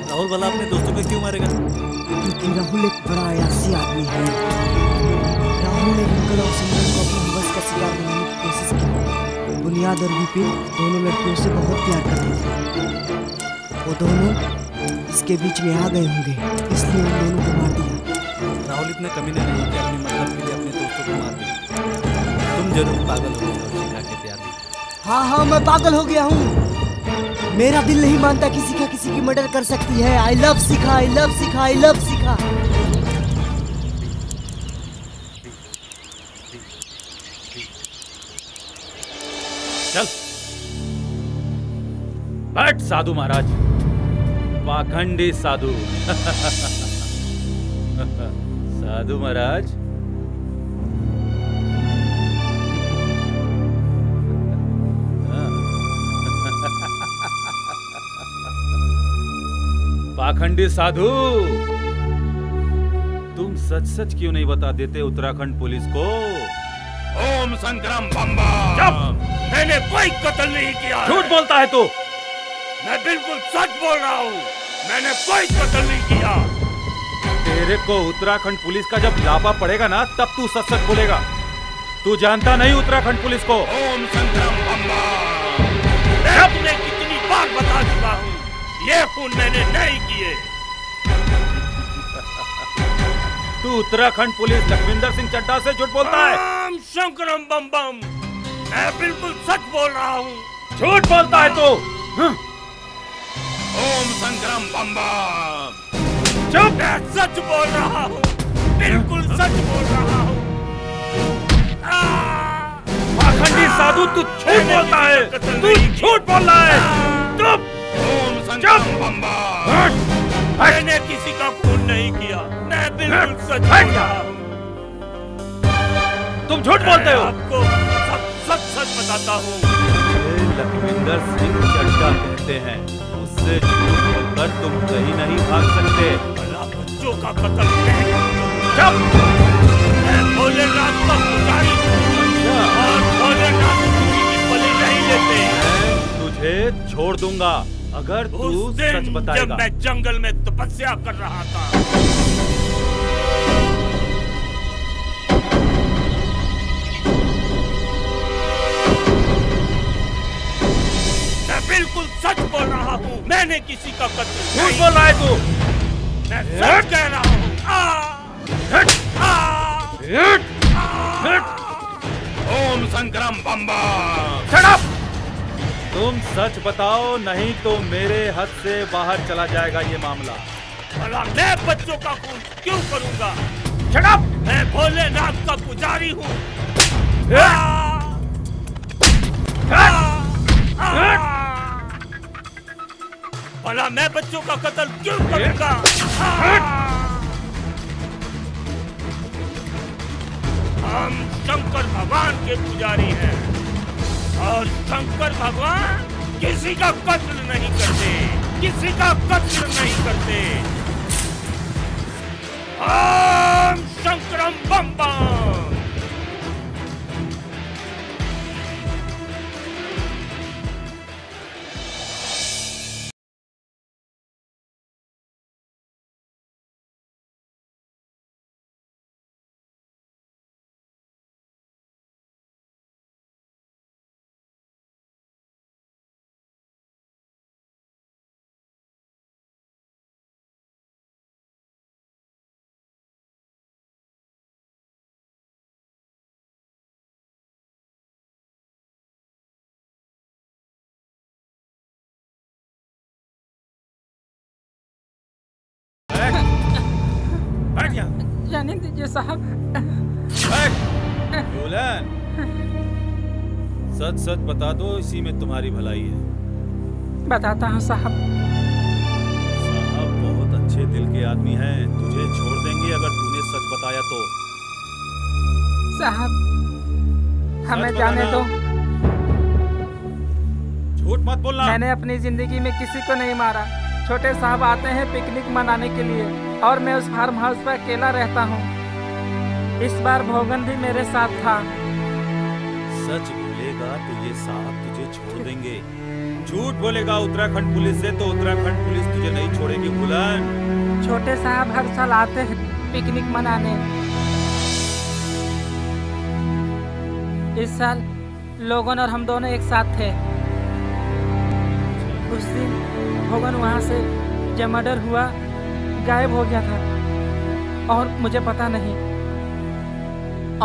राहुल वाला अपने दोस्तों को क्यों मारेगा? क्योंकि राहुल एक बड़ा अयासी आदमी है। राहुल ने रिंकल और सिमरन को अपने हवस का शिकार बनाने की कोशिश की। बुनियाद और विपिन दोनों लड़कियों से बहुत प्यार करते थे। वो दोनों इसके बीच में आ गए होंगे, इसलिए उन दोनों को मार दिया। राहुल इतने कमीने नहीं कि अपने मतलब के लिए अपने दोस्तों को मार दिया। तुम जरूर पागल हो गए शिखा के प्यार में। हाँ, मैं पागल हो गया हूँ। मेरा दिल नहीं मानता कि शिखा किसी की मर्डर कर सकती है। I love Shikha, I love Shikha, I love Shikha. चल बैठ साधु महाराज, पाखंडी साधु। साधु महाराज, पाखंडी साधु, तुम सच सच क्यों नहीं बता देते उत्तराखंड पुलिस को? ओम संग्राम बम्बा। मैंने कोई कत्ल नहीं किया। झूठ बोलता है तू। मैं बिल्कुल सच बोल रहा हूँ, मैंने कोई कत्ल नहीं किया। तेरे को उत्तराखंड पुलिस का जब लापा पड़ेगा ना, तब तू सच सच बोलेगा। तू जानता नहीं उत्तराखंड पुलिस को? ओम संग्राम बम्बा। मैं कितनी बार बता चुका हूँ, ये खून मैंने नहीं किए। तू उत्तराखंड पुलिस लखविंदर सिंह चड्ढा से झूठ बोलता है। ओम शंकरम बम बम, मैं बिल्कुल सच बोल रहा हूँ। झूठ बोलता है तू। ओम संग्राम बम बम। चुप। मैं सच बोल रहा हूँ, बिल्कुल सच बोल रहा हूँ। पाखंडी साधु, तू झूठ बोलता है। तू झूठ बोल रहा है। चुप। ओम संग्राम बम बम। मैंने किसी का खून नहीं किया, मैं बिल्कुल सच बोल रहा हूँ। तुम झूठ बोलते हो। आपको सब सच सच बताता हूँ। लखविंदर सिंह चड्ढा कहते हैं, उससे झूठ बोलकर तुम कहीं नहीं भाग सकते। भला बच्चों का कत्ल चुप। मैं भोलेनाथ का पुजारी हूँ और भोलेनाथ किसी की बलि नहीं लेते। मैं तुझे छोड़ दूंगा अगर तू सच बताएगा। जब मैं जंगल में तपस्या कर रहा था, मैं बिल्कुल सच बोल रहा हूँ, मैंने किसी का कत्ल झूठ बोल रहा है तू। मैं सच कह रहा हूँ। ओम संग्राम बम्बा। Shut up! तुम सच बताओ, नहीं तो मेरे हद से बाहर चला जाएगा ये मामला। भला मैं बच्चों का खून क्यों करूंगा? Shut up! मैं भोलेनाथ का पुजारी हूँ। भला मैं बच्चों का कत्ल क्यों करूंगा? हम शंकर भगवान के पुजारी हैं और शंकर भगवान किसी का कत्ल नहीं करते, किसी का कत्ल नहीं करते। ओम शंकरम बम बम। जाने दीजिए साहब। बुलन, सच सच बता दो, इसी में तुम्हारी भलाई है। बताता हूँ साहब। साहब बहुत अच्छे दिल के आदमी हैं, तुझे छोड़ देंगे अगर तूने सच बताया तो। साहब हमें जाने दो। झूठ मत बोलना। मैंने अपनी जिंदगी में किसी को नहीं मारा, छोटे साहब आते हैं पिकनिक मनाने के लिए और मैं उस फार्म हाउस पर अकेला रहता हूँ। इस बार भोगन भी मेरे साथ था। सच बोलेगा तो ये साहब तुझे छोड़ देंगे, झूठ बोलेगा उत्तराखंड पुलिस से तो उत्तराखंड पुलिस तुझे नहीं छोड़ेगी बुलंद। छोटे साहब हर साल आते हैं पिकनिक मनाने। इस साल लोगन और हम दोनों एक साथ थे। उस दिन भोगन वहाँ से जब मर्डर हुआ गायब हो गया था और मुझे पता नहीं।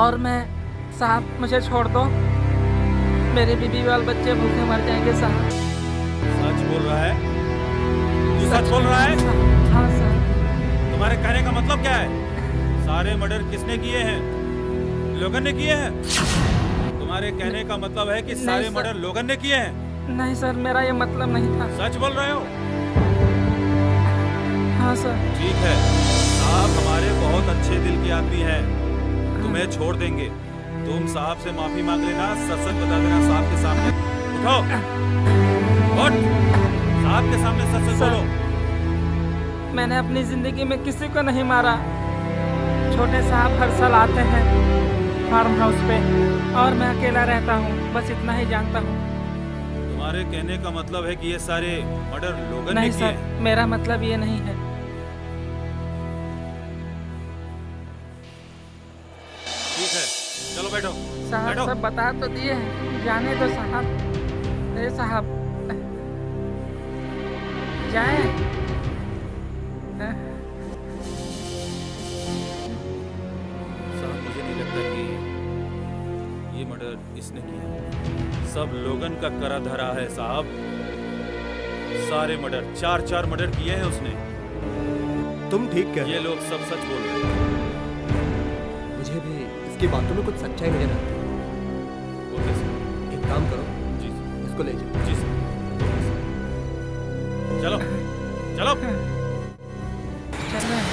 और मैं साहब मुझे छोड़ दो, मेरे बीबी वाल बच्चे भूखे मर जाएंगे साहब। सच बोल रहा है? तू सच बोल रहा है? हाँ सर। तुम्हारे कहने का मतलब क्या है? सारे मर्डर किसने किए हैं? लोगन ने किए हैं? तुम्हारे कहने का मतलब है कि सारे मर्डर लोगन ने किए हैं? नहीं सर, मेरा ये मतलब नहीं था। सच बोल रहे हो? हाँ सर। ठीक है, आप हमारे बहुत अच्छे दिल के आदमी हैं, तुम्हें छोड़ देंगे। तुम साहब से माफी मांग लेना, सच सच बता देना साहब के सामने। उठो, उठ, साहब के सामने सच सच बोलो। मैंने अपनी जिंदगी में किसी को नहीं मारा। छोटे साहब हर साल आते हैं फार्म हाउस पे और मैं अकेला रहता हूँ, बस इतना ही जानता हूँ। तुम्हारे कहने का मतलब है कि ये सारे मर्डर लोगन ने नहीं किए? सर, मेरा मतलब ये नहीं है। ठीक है, चलो बैठो। साहब बैठो। सब बता तो दिए हैं, जाने दो साहब। ए साहब जाए। साहब मुझे नहीं लगता कि ये मर्डर इसने किया। सब लोगन का करा धरा है साहब। सारे मर्डर, 4 मर्डर किए हैं उसने। तुम ठीक कह। ये लोग सब सच बोल रहे हैं। मुझे भी इसकी बातों में कुछ सच्चाई नजर आती है। Okay sir. एक काम करो, जी इसको ले जाओ। जी सर। चलो चलो चल रहे हैं।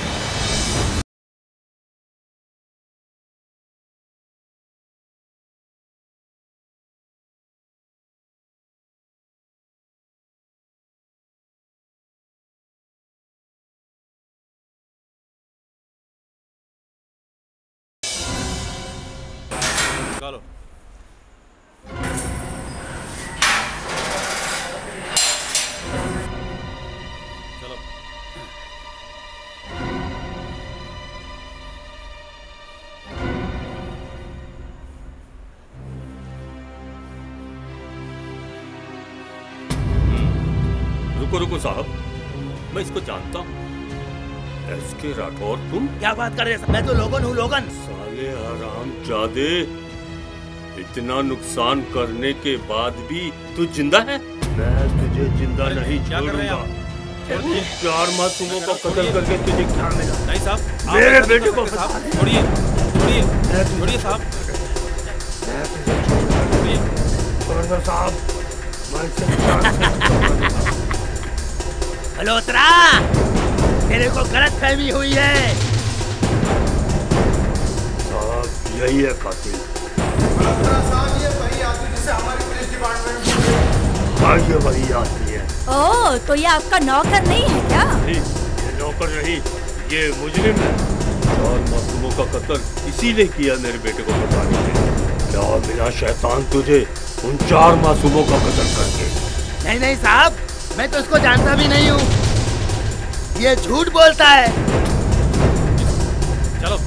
चलो चलो। रुको रुको साहब, मैं इसको जानता हूँ। एसके राठौर तुम? क्या बात कर रहे हैं? मैं तो लोगन हूँ, लोगन। साले हरामजादे, इतना नुकसान करने के बाद भी तू जिंदा है? मैं तुझे जिंदा नहीं छोड़ूंगा। और इन 4 मासूमों को कत्ल करके तुझे क्या मिला? नहीं साहब, मेरे बेटे को छोड़िए छोड़िए छोड़िए साहब। गवर्नर साहब, मैं इसे जान से मल्होत्रा, तेरे को गलत फहमी हुई है। साहब यही है कातिल। साहब ये वही आदमी जिसे हमारी पुलिस डिपार्टमेंट। हाँ ये वही आदमी है। ओह, तो ये आपका नौकर नहीं है क्या? नहीं, ये नौकर नहीं, ये मुजरिम है। 4 मासूमों का कत्ल इसीलिए किया मेरे बेटे को बचाने के लिए। क्या मिला शैतान तुझे उन 4 मासूमों का कत्ल करके? नहीं नहीं साहब, मैं तो उसको जानता भी नहीं हूँ, ये झूठ बोलता है। चलो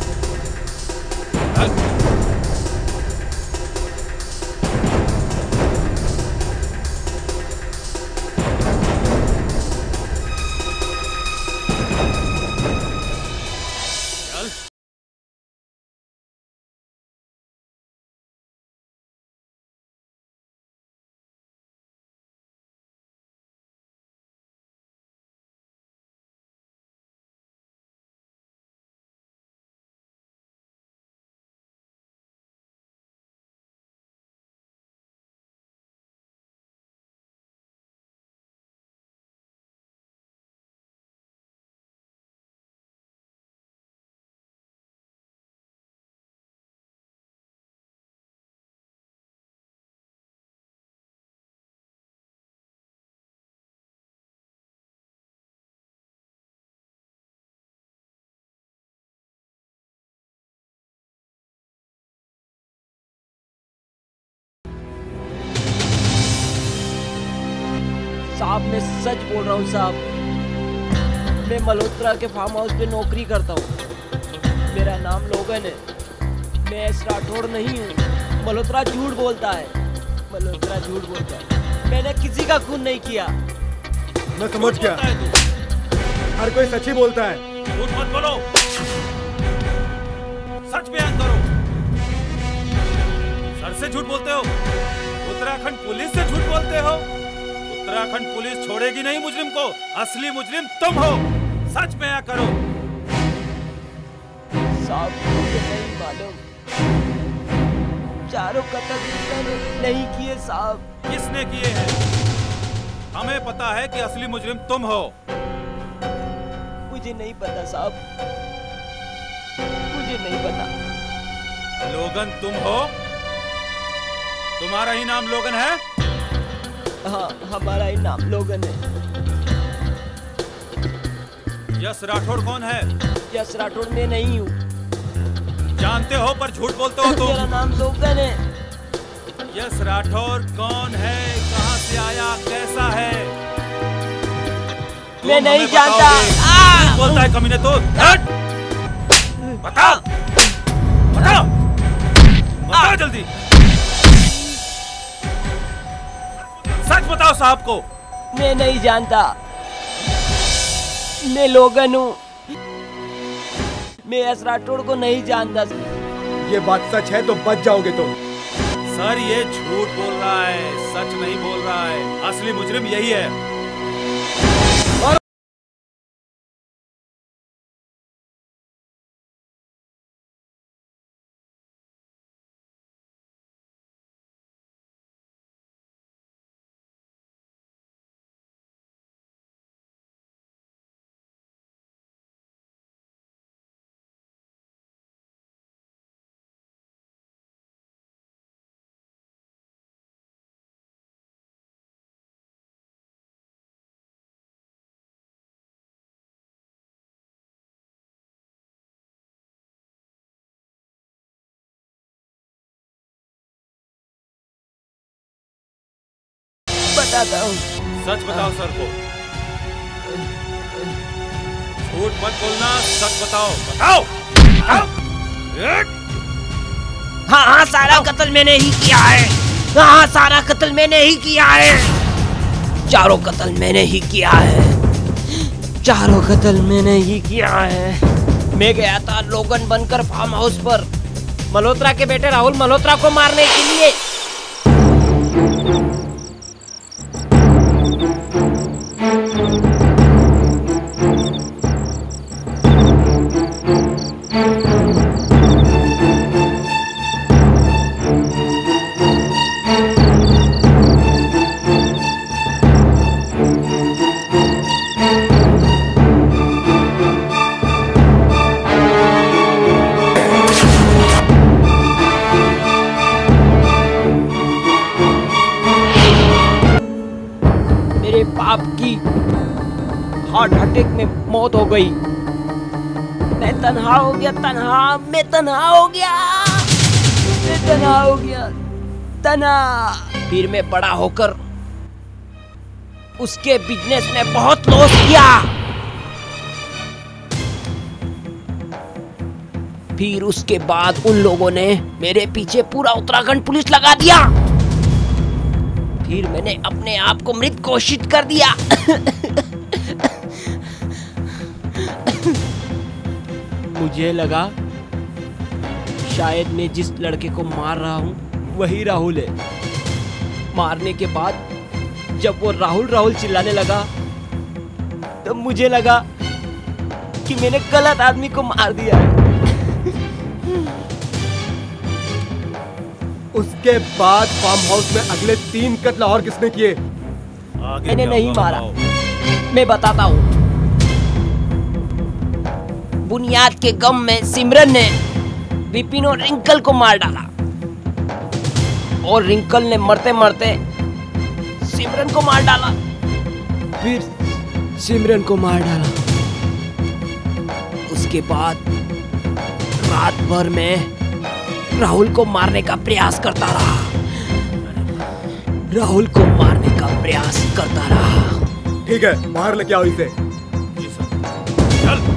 साहब मैं सच बोल रहा हूँ साहब, मैं मल्होत्रा के फार्म हाउस पे नौकरी करता हूँ। मेरा नाम लोगन है, मैं एस राठौड़ नहीं हूँ। मल्होत्रा झूठ बोलता है, मल्होत्रा झूठ बोलता है। मैंने किसी का खून नहीं किया। मैं समझ गया, हर कोई सच ही बोलता है। झूठ मत बोलो, सच बयान करो। सर से झूठ बोलते हो, उत्तराखंड पुलिस से झूठ बोलते हो। उत्तराखंड पुलिस छोड़ेगी नहीं मुजरिम को, असली मुजरिम तुम हो। सच बयान करो। साहब मुझे नहीं मालूम, चारों कत्ल मैंने नहीं किए साहब। किसने किए हैं? हमें पता है कि असली मुजरिम तुम हो। मुझे नहीं पता साहब, मुझे नहीं पता। लोगन तुम हो? तुम्हारा ही नाम लोगन है? हाँ, हमारा ही नाम लोगन है। यश राठौड़ कौन है? यश राठौड़ मैं नहीं हूँ। जानते हो पर झूठ बोलते हो तुम। मेरा नाम लोगन है। यश राठौड़ कौन है, कहाँ से आया, कैसा है? मैं नहीं जानता। झूठ बोलता है कमीने तो। बताओ, बताओ, बताओ जल्दी। सच बताओ साहब को। मैं नहीं जानता, मैं लोगन हूँ। मैं एस राठौड़ को नहीं जानता। ये बात सच है तो बच जाओगे तुम। सर ये झूठ बोल रहा है, सच नहीं बोल रहा है। असली मुजरिम यही है। बताता हूँ। सच बताओ सर को। झूठ मत बोलना, सच बताओ। बताओ, बताओ। हाँ हाँ, सारा कत्ल मैंने ही किया है। हाँ, सारा कत्ल मैंने ही किया है। चारों कत्ल मैंने ही किया है। चारों कत्ल मैंने ही किया है। मैं गया था लोगन बनकर फार्म हाउस पर मल्होत्रा के बेटे राहुल मल्होत्रा को मारने के लिए। आपकी हार्ट अटैक में मौत हो गई। मैं तन्हा हो गया, तन्हा, मैं तन्हा हो गया, मैं तन्हा हो गया, तन्हा। फिर मैं बड़ा होकर उसके बिजनेस में बहुत लॉस किया। फिर उसके बाद उन लोगों ने मेरे पीछे पूरा उत्तराखंड पुलिस लगा दिया। फिर मैंने अपने आप को मृत घोषित कर दिया। मुझे लगा शायद मैं जिस लड़के को मार रहा हूँ वही राहुल है। मारने के बाद जब वो राहुल राहुल चिल्लाने लगा तब मुझे लगा कि मैंने गलत आदमी को मार दिया है। उसके बाद फार्म हाउस में अगले 3 कत्ल और किसने किए? मैंने नहीं मारा, मैं बताता हूँ। बुनियाद के गम में सिमरन ने विपिन और रिंकल को मार डाला और रिंकल ने मरते मरते सिमरन को मार डाला। फिर सिमरन को मार डाला। उसके बाद रात भर में राहुल को मारने का प्रयास करता रहा। राहुल को मारने का प्रयास करता रहा। ठीक है, बाहर लेके आओ इसे। जी सर। चल।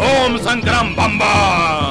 ओम शंकरम बम बम।